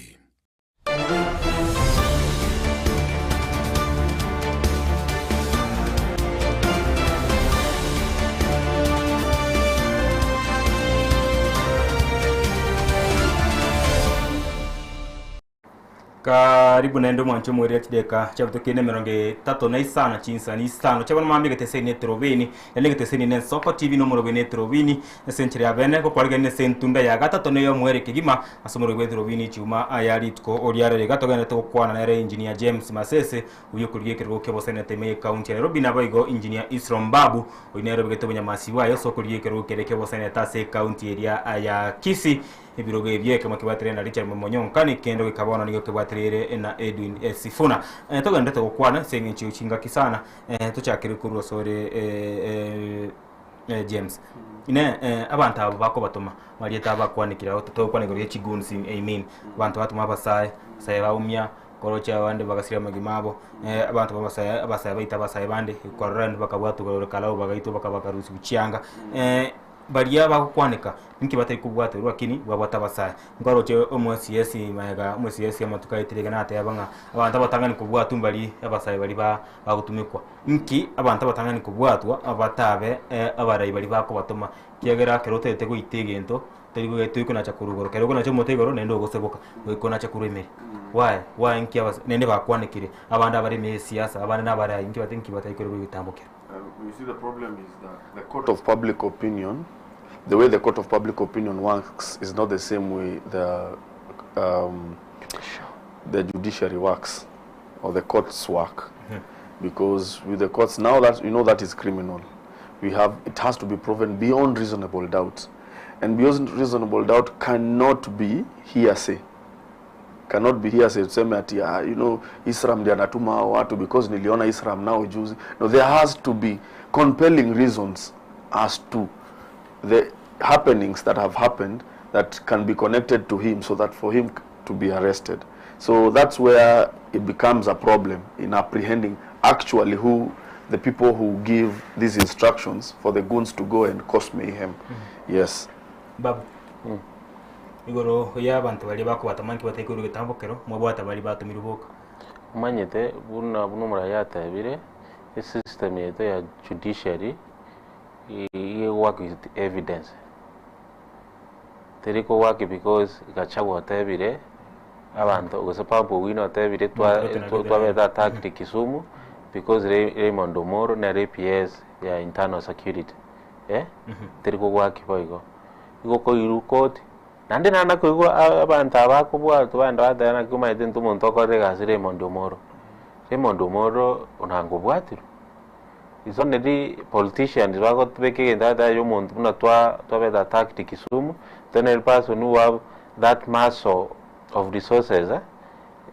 B: Karibu na ndo mwancho mweri atideka chabutokene meronge tato na isana chinsa ni isano chabana mambi geteseni Etorobini yale geteseni ne Ensoko TV no muro bene Etorobini senchiri abene ko kwarga ne sentunda ya gata to ne yo mweri kigima asomoro bene Etorobini chuma ayali tko oriare gato gane to kwana na engineer James Masese uyo kuriye kirgo kebo senete me county ya Nairobi na baigo engineer Isrom Babu oinero begeto banyamasiwa yo so kuriye kirgo kebo seneta se county area ya Kisii ibiroge bye kama kibatere na Richard Momonyonka kendo kikabona nigo kibatere na Edwin Sifuna toga ndete gukwana sengi uchinga kisana tuchakire kuru sore James ine abantu abo bako batuma marieta abakwanikira to kwanigoro chigunsi abantu batuma basaye saye baumya korocha abandi bagasira magimabo abantu babasaye baita basaye bandi korran bakabwatu kalao bagaito bakabakarusi uchianga baria bakwanika nki batari kubwata rwakini babwata basaya ngoroche omwesiesi mayaga omwesiesi amatuka itirega nate yabanga abantu batangani kubwata mbali abasaya bali bagutumikwa nki abantu batangani kubwatwa abatabe abarayi bali bako batuma kiagera kerote tego itegento tego tuko na chakurugoro kerego na chomotegoro nendo goseboka ko na chakuru emeri why nki abas nende bakwanikire abandi abari me siasa abandi nabarayi nki batenki batayikoro bitambukira.
K: You see, the problem is that the court of public opinion, the way the court of public opinion works is not the same way the judiciary works or the courts work. Because with the courts, now that you know that is criminal, it has to be proven beyond reasonable doubt. And beyond reasonable doubt cannot be hearsay. Cannot be hearsay. You know, Islam ndiye anatuma watu because niliona Islam now juzi. No, there has to be compelling reasons as to the happenings that have happened that can be connected to him, so that for him to be arrested. So that's where it becomes a problem in apprehending actually who the people who give these instructions for the goons to go and cause mayhem. Yes.
B: Babu. Igoro yabantu bali bako batamanki batekuru gitambokero mwabwata bali batumiruboka
L: manyete buno murayata bire system yeto ya judiciary I work with evidence teriko work because gachagwa tebire abantu ugosepapo wino tebire twabeta attack Kisumu because Raymond Omoro na RPS ya internal security teriko work boigo igoko iruko nande nana ko abantu abako bwato banda badana kuma itintu muntu ko regasire Raymond Omoro unango bwatiro izo nedi politicians wako tubeke ndada yo muntu na twabeta attack Kisumu then el person who have that mass of resources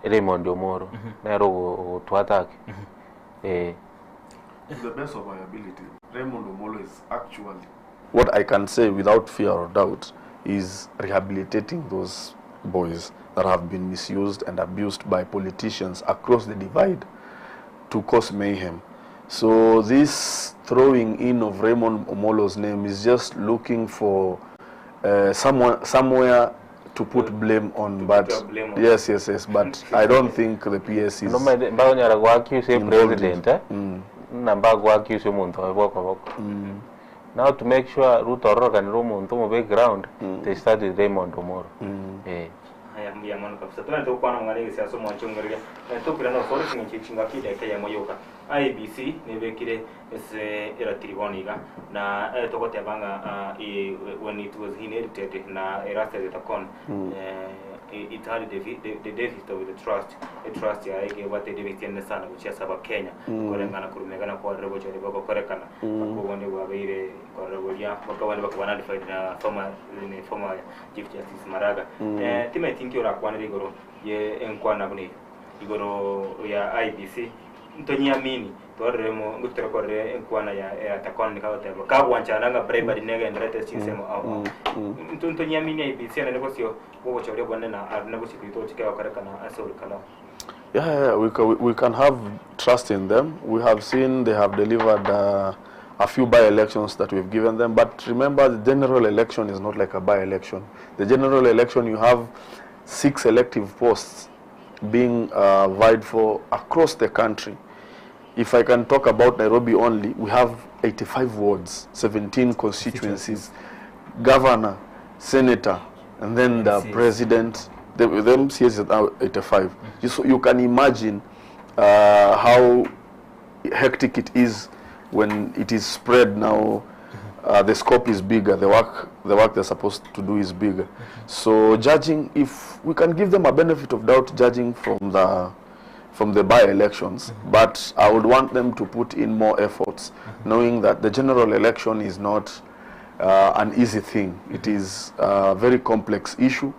L: Raymond Omoro na ro to attack
K: to the best of my ability Raymond Omoro is actually, what I can say without fear or doubt, is rehabilitating those boys that have been misused and abused by politicians across the divide to cause mayhem. So this throwing in of Raymond Omolo's name is just looking for somewhere to put blame on, but yes, but I don't think the PS is
L: Now to make sure root or and room on top background, they started Raymond Omoro.
B: Haya mbiamano kabisa. Tunaenda kwa ngale siasa mwanchongeria. Tokira no force ngichinga kide kaya moyoka. IBC nebekire ese era triboniga na tokote banga when it was inherited na erased the con it had the deficit of the trust. A trust ya ege wate deficit sana kuchia saba Kenya. Korengana kurumegana kwa rebo chori bako korekana. Kwa wande wabeire kwa rebo ya wakawande bakwana defied na former Chief Justice Maraga. Time think ora kwa igoro ye enkwana bune igoro ya IBC ntonyamini torremo ngutera korre enkwana ya takon kawote kabwancha nga bribery nega ndrete sinsemo au ntonyamini IBC na negosio bobo chawre bwanna na negosio kito chika korekana asol kala
K: Yeah, we can have trust in them. We have seen they have delivered a few by-elections that we've given them. But remember, the general election is not like a by-election. The general election, you have 6 elective posts being vied for across the country. If I can talk about Nairobi only, we have 85 wards, 17 constituencies, governor, senator, and then the president. The MCS is now 85. So you can imagine how hectic it is when it is spread now. The scope is bigger. The work they're supposed to do is bigger. So judging, if we can give them a benefit of doubt, judging from the by-elections, but I would want them to put in more efforts, knowing that the general election is not an easy thing. It is a very complex issue.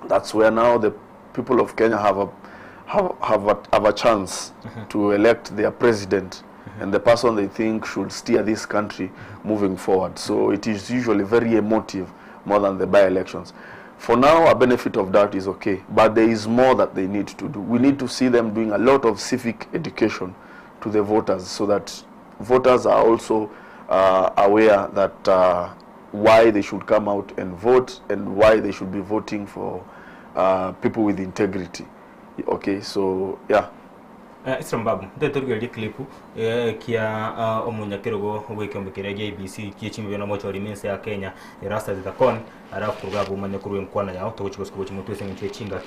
K: That's where now the people of Kenya have a chance to elect their president and the person they think should steer this country moving forward. So it is usually very emotive more than the by-elections. For now, a benefit of doubt is okay, but there is more that they need to do. We need to see them doing a lot of civic education to the voters so that voters are also aware that why they should come out and vote and why they should be voting for people with integrity. Okay, so yeah.
B: Isram babu ndeto rweli klipu kia omunya kirogo wekombe kirege ABC kichimbe na mocho limense ya Kenya rasta zitakon arafu kurgabu manya kuruwe mkwana yao tokuchikosko chimutu sengiche chinga.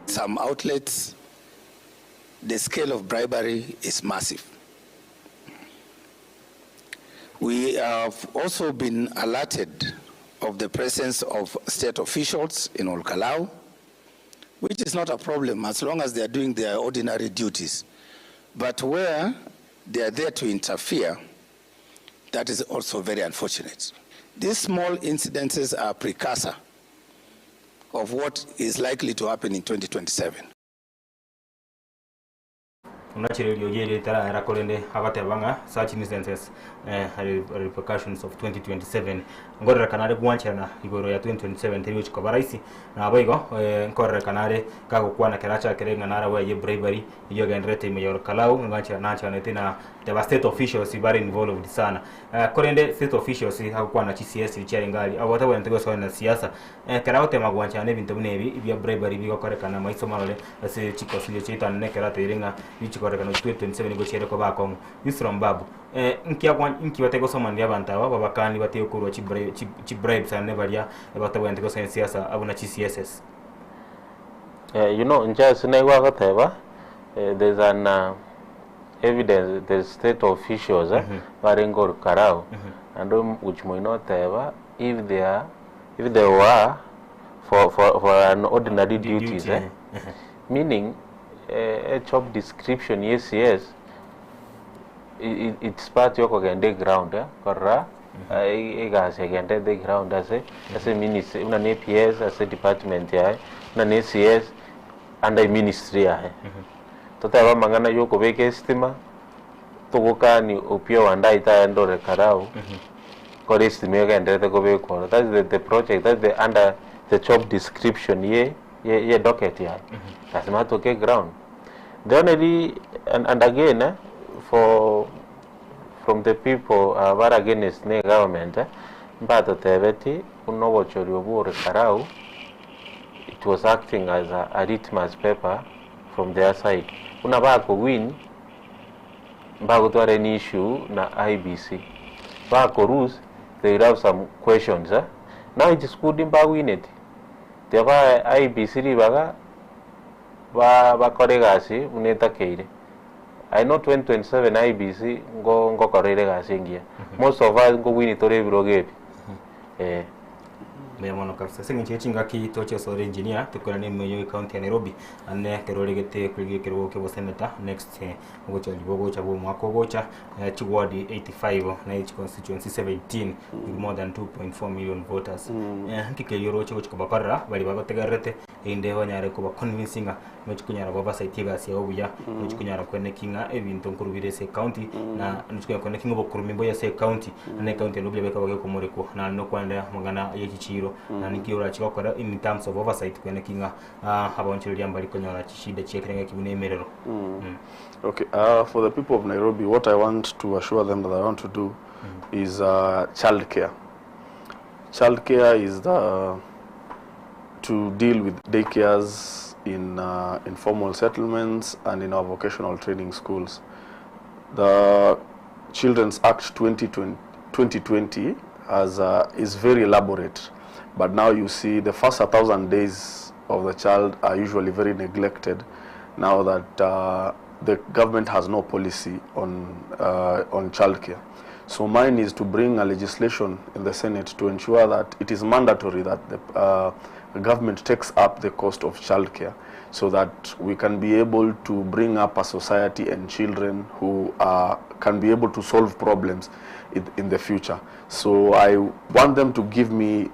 O: Some outlets, the scale of bribery is massive. We have also been alerted of the presence of state officials in Olkalau, which is not a problem as long as they are doing their ordinary duties. But where they are there to interfere, that is also very unfortunate. These small incidences are a precursor of what is likely to happen in 2027.
B: Such instances repercussions of 2027 ngorera kanare gwanchana igoro ya 2027 tebicho kabaraisi na aboigo ngorera kanare kago kwana keracha kerenga nara wa ye bravery iyo gendrete mayor kalau ngancha nacha netina the state officials are involved sana korende state officials hakwana CCS lichari ngali awata wentego so na siasa keraote magwancha ne bintu nebi ibya bravery bigo korekana maiso malole ase chikosile chita ne kerate iringa bichikorekana 2027 go chere ko bakon Isram babu nki watego soma ndi abantu aba babakani bateye kurwa chi bribes ane balia batawentego siasa abuna chi CSS.
L: You know, just there's an evidence, the state officials Barengor Karao and which may not have if they were for an ordinary duties, meaning a job description, yes, it's part of the ground, correct? The ground as a ministry, an APS, as a department, an ACS, and a ministry. Totaba mangana yoko beke estima, togoka ni opio andaita ando rekarao, kore estimega and the go beko. That's the project, that's the under the job description, ye docket, that's not okay ground. The only, and again, from the people were against the government, but the Tebeti, Karau, it was acting as a litmus paper from their side. Unabako win, Bago to an issue na IBC. Bako rules, they have some questions. Now it is good in Bawin it. The IBC Rivaga. Bakoregasi uneta keire. I know 2027 IBC go koregasi ngia. Most of us go win itore biroge.
B: Memono kabisa sengi chinga ki toche so engineer tukona ne meyo county ya Nairobi ane keroregete kwigekero ke senator next ngocha libogo cha bo mwako gocha chigwadi 85 na each constituency 17 with more than 2.4 million voters. Kike yoro chiko chikabakara bali bagotegarete inde banyare kuba convincinga much kunyara baba site gasi obuya much kunyara kwene kinga ebintu nkurubire se county na nuchwe kwene kinga bokurumi mboya se county na county no bya beka kumuriko na no kwanda mugana y'ikiciro na nikiura chikokora in terms of oversight kwene kinga abonchiri yambali kunyara chishide chekenga kibunemerero.
K: Okay, for the people of Nairobi, what I want to assure them that I want to do is child care. Child care is to deal with daycares in informal settlements and in our vocational training schools. The Children's Act 2020 is very elaborate, but now you see the first 1,000 days of the child are usually very neglected now that the government has no policy on childcare. So mine is to bring a legislation in the Senate to ensure that it is mandatory that the government takes up the cost of childcare, so that we can be able to bring up a society and children who can be able to solve problems in the future. So I want them to give me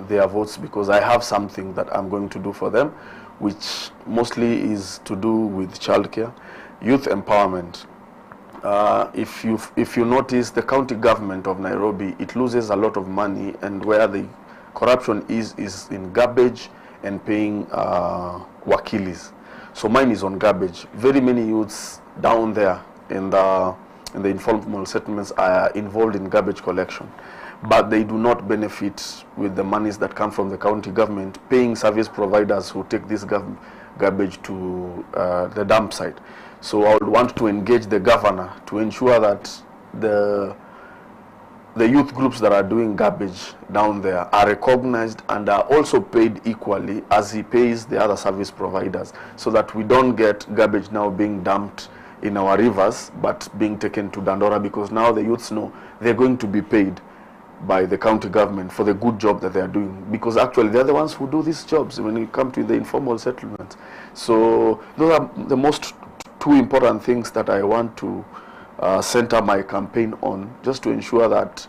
K: their votes, because I have something that I'm going to do for them, which mostly is to do with childcare. Youth empowerment. If you notice, the county government of Nairobi, it loses a lot of money, and where the corruption is in garbage and paying wakilis. So mine is on garbage. Very many youths down there in the informal settlements are involved in garbage collection, but they do not benefit with the monies that come from the county government, paying service providers who take this garbage to the dump site. So I would want to engage the governor to ensure that the youth groups that are doing garbage down there are recognized and are also paid equally as he pays the other service providers, so that we don't get garbage now being dumped in our rivers but being taken to Dandora, because now the youths know they're going to be paid by the county government for the good job that they are doing, because actually they're the ones who do these jobs when you come to the informal settlements. So those are the most two important things that I want to center my campaign on, just to ensure that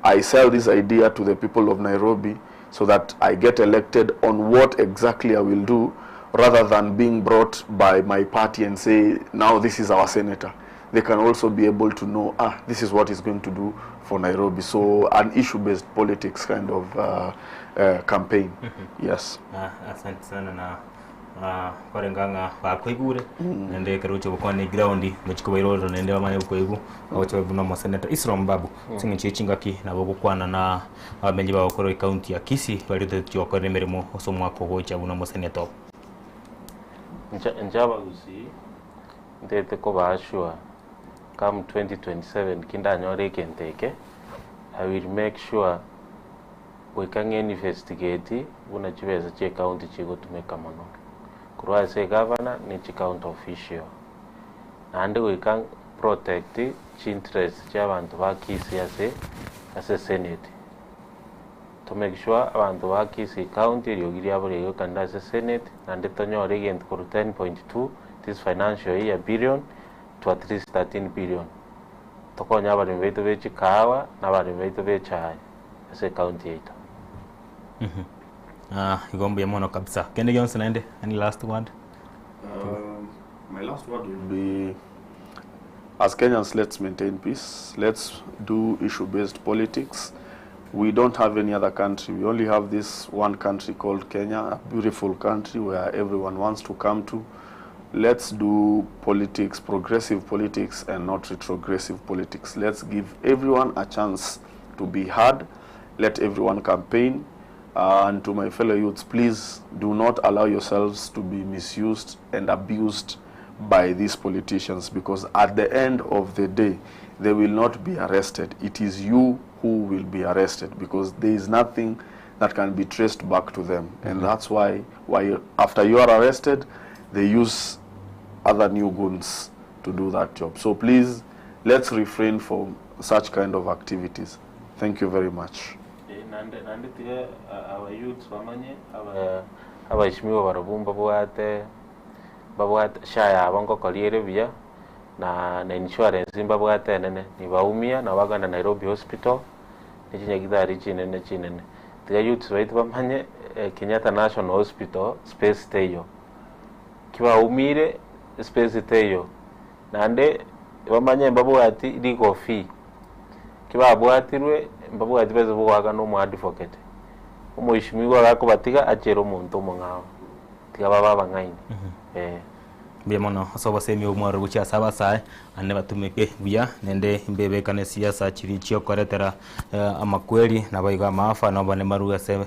K: I sell this idea to the people of Nairobi, so that I get elected on what exactly I will do, rather than being brought by my party and say, now this is our senator. They can also be able to know, this is what he's going to do for Nairobi. So an issue-based politics kind of campaign. Yes.
B: Asante sana na kore nganga bakwigure nende karucho bokone ground muchiko iroro nende bamanye bukwebu abacho buna mo senator Islam Babu singiche chingaki na bokwana na abamenyi ba okoro county ya Kisii bali tetyo okore merimo osomwa ko gocha buna mo senator
L: njaba gusi ndete ko bashwa come 2027 kinda nyore kenteke. I will make sure we can investigate buna chibeza che county chigo tumeka mono kurwa se governor ni chi county official, and we can protect the interest cha abantu ba Kisii as a senate, to make sure abantu ba Kisii county yogiri abure yo kanda as a senate and tonyore gent ko 10.2 this financial year billion to at least 13 billion to konya abari beto be chikawa na abari beto be chai as a county ito.
B: Igombe mono kabisa. Kende Johnson ende, any last word?
K: My last word will be, as Kenyans, let's maintain peace. Let's do issue-based politics. We don't have any other country. We only have this one country called Kenya, a beautiful country where everyone wants to come to. Let's do politics, progressive politics, and not retrogressive politics. Let's give everyone a chance to be heard. Let everyone campaign. And to my fellow youths, please do not allow yourselves to be misused and abused by these politicians, because at the end of the day, they will not be arrested. It is you who will be arrested, because there is nothing that can be traced back to them. And that's why after you are arrested, they use other new goons to do that job. So please, let's refrain from such kind of activities. Thank you very much.
L: Nande tiga our youths bamanye abashimiwa barabumba babwate shaya abango kaliere bia na insurance babwate nene ni baumia na baganda Nairobi hospital ni chinya gidari chinene tiga youths baitu bamanye Kenyatta National Hospital space teyo kiba umire space teyo nande bamanye mbabu ati legal fee kiba abwatirwe mbabu ati bezo bwaga no mu advocate umuishimiwa gako batiga achero muntu mungao tiga baba ngaini
B: Biamono asoba semi umwaro gucha saba sai ane batumike buya nende mbebe kane siasa chiri chio koretera amakweli na baiga maafa no bane maruga se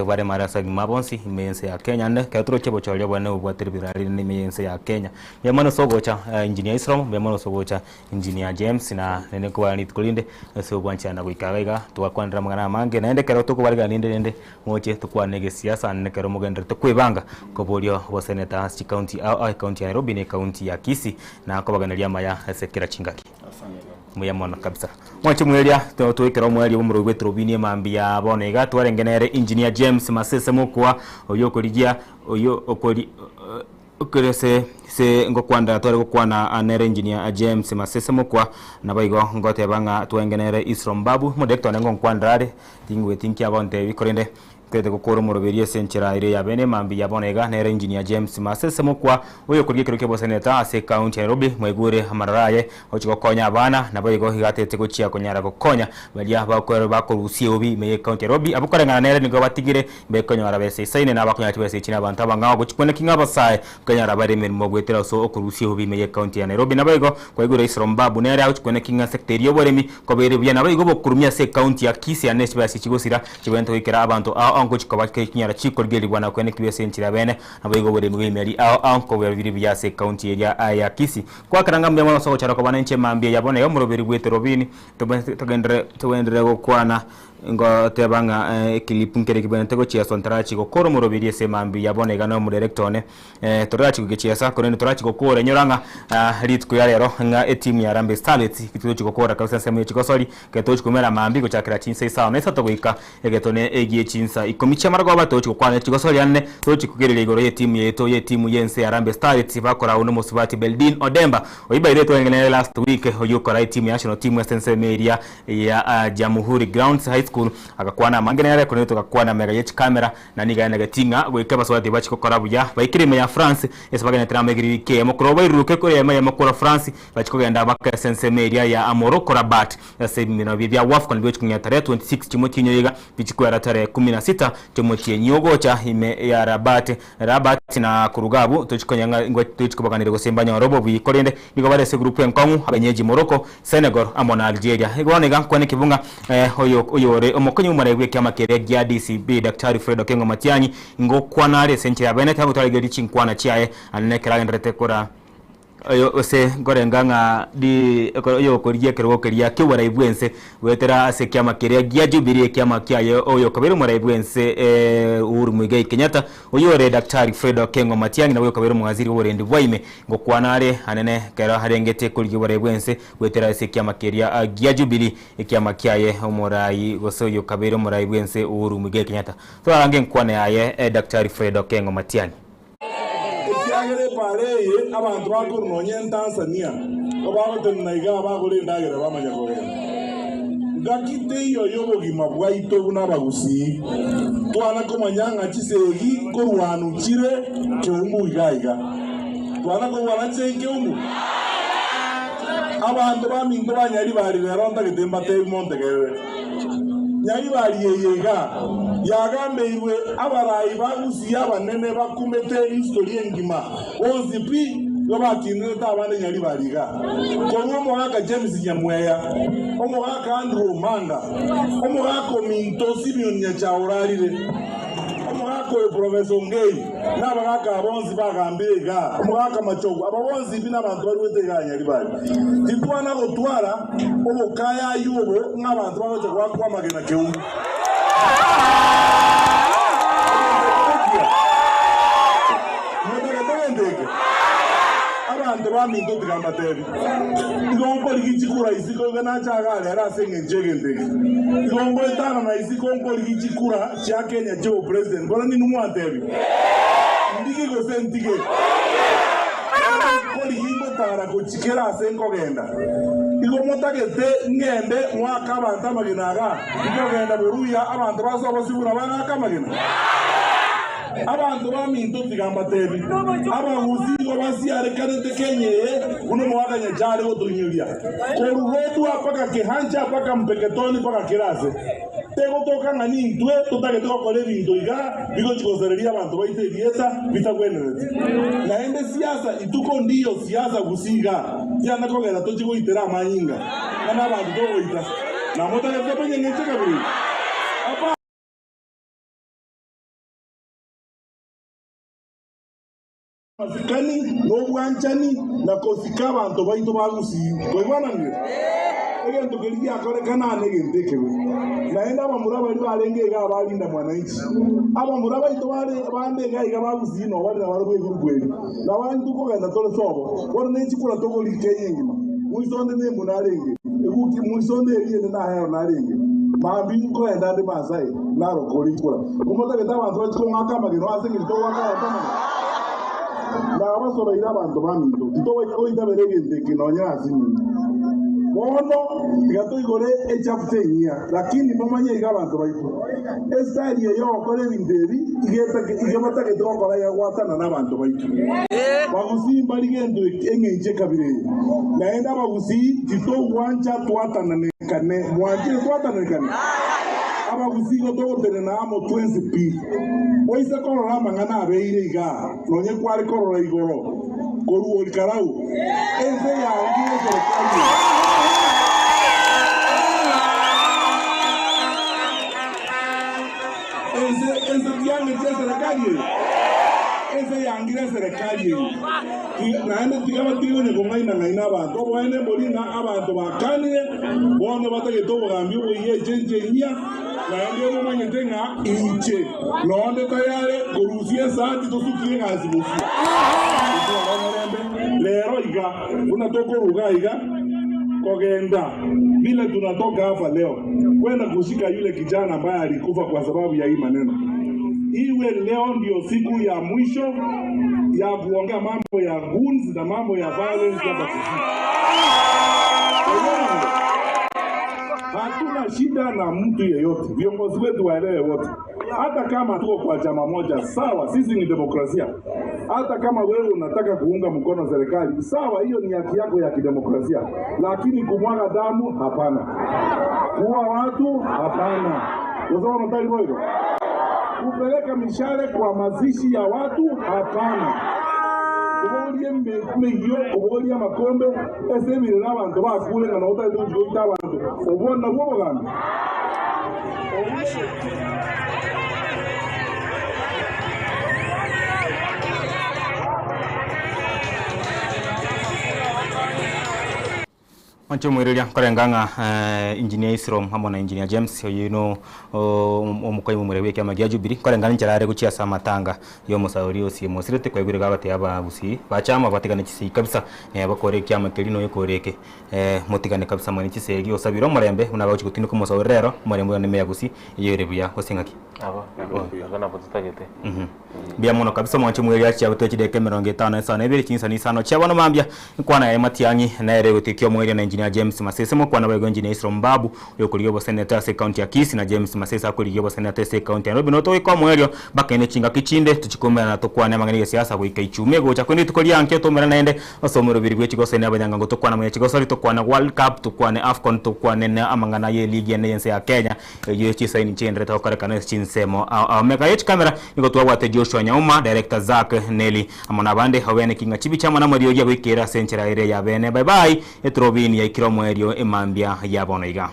B: bare marasa gimabonsi imense ya Kenya ne katro chebo cholya bane ubwatiri birari ni imense ya Kenya biamono sogocha engineer Islam biamono sogocha engineer James na nene kwa nitkulinde so bwancha na guikabaiga tuwakwandira mangana mange nende kero tukubariga nende moche tukwanege siasa ne kero mugendre tukwibanga kobolyo bo senator county au county ya Nairobi ni county ya Kisii na kobaganira maya sekera chingaki muyamona kabisa mwache mwelia tuwekera mweli umuro Etorobini mambia bonega twarengenere engineer James Masese mukwa oyo koligia oyo okoli okerese se ngokwanda twari gukwana anere engineer James Masese mukwa nabaigo ngote banga twengenere Isrom Babu modekto nengo nkwandrare tingwe tinki abonte bikorende kwete gukora umuroberie senchera ire ya bene mambi yabonega nere engineer James Masese mukwa uyo kurye kiruke bo senator ase county Nairobi mwegure amararaye ochiko konya abana nabo igo higatete gucia konyara gukonya balia bakoro bakorusie obi me county Nairobi abukorengana nere nigo batigire be konyara bese saine na bakonya tibese china abantu abangaho guchikone kinga basaye konyara bare mirimo gwetera so okurusie obi me county ya Nairobi nabo igo kwegure Isrom Babu nere achikone kinga secretary yoboremi kobere bya nabo igo bokurumya se county ya Kisii ya nesba sikigosira kibento ikera abantu ango chikoba kinyara chiko geli bwana kwene kibese nchira bene abayigo bode mwimeri anko bibiri byase county area ya Kisii kwa karanga mbya mwana so chara ko bana nche mambye yabone yo muroberi Etorobini tugendere gukwana ngo tebanga kilipu nkere kibene tego chia sontarachi gukora muroberi ese mambye yabone gano mu directone torachi kugichia sa korene torachi gukora nyoranga ritku ya rero nga team ya Harambee Starlets kituo chikokora kabisa sema chikosori ketochi kumera mambi gochakira chinsa isa nesa togoika egetone egie chinsa ikomicha margo batochi gukwana chikosori anne tochi kugerere igoro ye team yeto ye team yense Harambee Starlets bakora uno musubati Beldin Odemba oiba ile twengene last week oyukora team ya national team sense area ya Jamhuri Grounds High School akakwana mangenere kuneto akakwana mega yech camera na niga negatinga gwekaba swati bachi kokora buya baikirime ya France esabagane tramegiri ke mukoro bairuke ko ya mukoro France bachi kogenda baka sense area ya Morocco Rabat ase bino bya WAFCON byo kunya tare 26 chimoti nyoyiga bichikwera tare 16 chimoti nyogo cha ime ya Rabat na kurugabu tochikonyanga ngo tochikobaganire gosembanya warobo bikorende nigo bare se group enkongu abanyeji Morocco Senegal amona Algeria igwanega kwane kibunga oyore omokonyi umaregwe kama kere gya DCB Dr. Fred Okengo Matianyi ngo kwanare senche ya bene tabu taregeri chinkwana chiae anekera ndrete kora oyo ose gorenganga di oyo koriye kero keria kiwara ibwense wetera ase kyama keria gya Jubilee kyama kyaye oyo kabere mura ibwense Uhuru Muigai Kenyatta oyo re Dr. Fred Okengo Matianyi na oyo kabere mwaziri worendi bwaime ngo kwanare anene kera harengete koriye ibwense wetera ase kyama keria gya Jubilee kyama kyaye omurai goso oyo kabere mura ibwense Uhuru Muigai Kenyatta to arange nkwane yaye Dr. Fred Okengo Matianyi
P: agere pareye abantu bakurunonye Tanzania obagotenaiga bagurindagere bamanya kogera ngakite iyo yobogima bwaito buna bagusi twana komanyanga chisegi korwanukire keumbu igaiga twana ko wanache keumbu abantu baminto banyari bari ronda gitemba te montegere nyari bari yeyega yagambeirwe abarayi bagusi abanene bakumete history engima onzipi yobakinwe tabane nyari bariga konwo mwaka James Nyamweya omwaka Andrew Manga omwaka Minto Simeon Nyachaurarire omwaka Professor Ngei nabagaka abonzi bagambirega omwaka Machogo abonzi bina abantu bariwetega nyari bari titwana gotwara obokaya yubo n'abantu baje kwa magena keumbu abantu baminto tigambateri igombo ligichikura isiko gana chagale ara senge njegende igombo etana na isiko ngombo ligichikura cha Kenya jo president bora ni numwantebi ndiki go sentige ko ligibo tara ko chikera sengo genda igombo tagete ngende mwaka abantu amaginaga igogenda buruya abantu baso basibura bana kamagina abantu baminto tigamba tebi abaguzi ngo basiare kanete kenye uno mwaka nyajare otunyulia koruwetu apaka kihanja apaka mpeketoni paka kirase tego toka ngani itwe tutake tukakole bintu iga bigo chikosereria abantu baite dieta bitagwenerete naende siasa ituko ndiyo siasa gusiga yana kogera tochigo itera amanyinga kana abantu togoita na mota ya penye ngecheka buri apa masikani no bwanchani na kosika abantu baito bagusi koibana nge ege ndokelia kore kana nege ndekewe naenda bamura bali balenge ga balinda mwananchi abamura baito bale bande ga iga bagusi no bali na barwe gurugweli na bantu ko genda tole sobo bone nchi kula toko likenye ngima muisonde ne munarenge eguki muisonde yene na hayo narenge mambi ko enda de masai naro koli kula kumota ke tabantu batiko ngaka mageno ase ngito waka kama na abasoro ira abantu baminto titowe ko itaberege ndeke nonya asini bono gato igore echaptenia lakini momanye iga abantu baito estari yo kore bindebi igemata ke tokora ya watana n'abantu baito bagusi mbali gendo engenje kabire naenda bagusi tito wanja twatana nekane mwanje twatana nekane abagusi go togotere na amo 20p oise korora mangana abeire iga nonye kwari korora igoro koru olikarau ese ya ngire serikali ese yangire serikali naende tigaba tigone kongaina ngaina abantu obwene bolinga abantu bakanire bone batage tobogambi oye chenjenya naende bomanye tenga inche nonde tayare korusie sati tosukie ngasibusi lero iga unatokoruga iga kogenda vile tunatoka hapa leo kwenda kushika yule kijana ambaye alikufa kwa sababu ya hii maneno. Iwe leo ndio siku ya mwisho ya kuongea mambo ya goons na mambo ya violence hapa sisi. Hatuna shida na mtu yeyote, viongozi wetu waelewe wote. Hata kama tuko kwa chama moja, sawa, sisi ni demokrasia. Hata kama wewe unataka kuunga mkono serikali, sawa, hiyo ni haki yako ya kidemokrasia. Lakini kumwaga damu, hapana. Kuua watu, hapana. Unasema unataka hivyo? Kupeleka mishale kwa mazishi ya watu, hapana. Kubolie mbekyo, kubolie makombe, ese bile n'abantu bakule na nota y'ujoita abantu. Obona bwo bagamba.
B: Mancho mwiriria korenganga engineer Isrom hamwe na engineer James yuno omukoyi mumurebe kya magya Jubilee korengana ncherare gucia samatanga yo musauri osi musirete kwegure gabate aba busi bachama batigane kisi kabisa bakore kya makelino yokoreke mutigane kabisa mwani kisegi osabiro murembe unaga chikutini ko musaurero murembe ne meya busi yerebuya osingaki
L: aba agana butagete
B: bia mono kabisa mwancho mwiriria kya butechi deke 50 sana ebiri kinsani sana chabona mambia kwana ya matiangi na ere gutikyo mwiriria na engineer James Masese mukwana wa engineer Isrom Babu yokuliyobo senator se county ya Kisii na James Masese akuliyobo senator se county ya Nairobi no toiko mwerio bakene chinga kichinde tuchikomera na tokwana mangani siasa kuika ichume gocha kwendi tukolia ankyo tomera naende osomero biri gwechi gose na banyanga ngotokwana mwe chigosori tokwana World Cup tokwana AFCON tokwana na amangana ye league ya yense ya Kenya yechi saini chendre tokare kana chinsemo mega yechi camera ingotwa wate Joshua Nyauma director Zak Nelly amona bande hawene kinga chibi chama na mwerio ya gwikira senchera ere ya bene bye bye Etorobini ya ikiro mwerio emambia ya bono iga.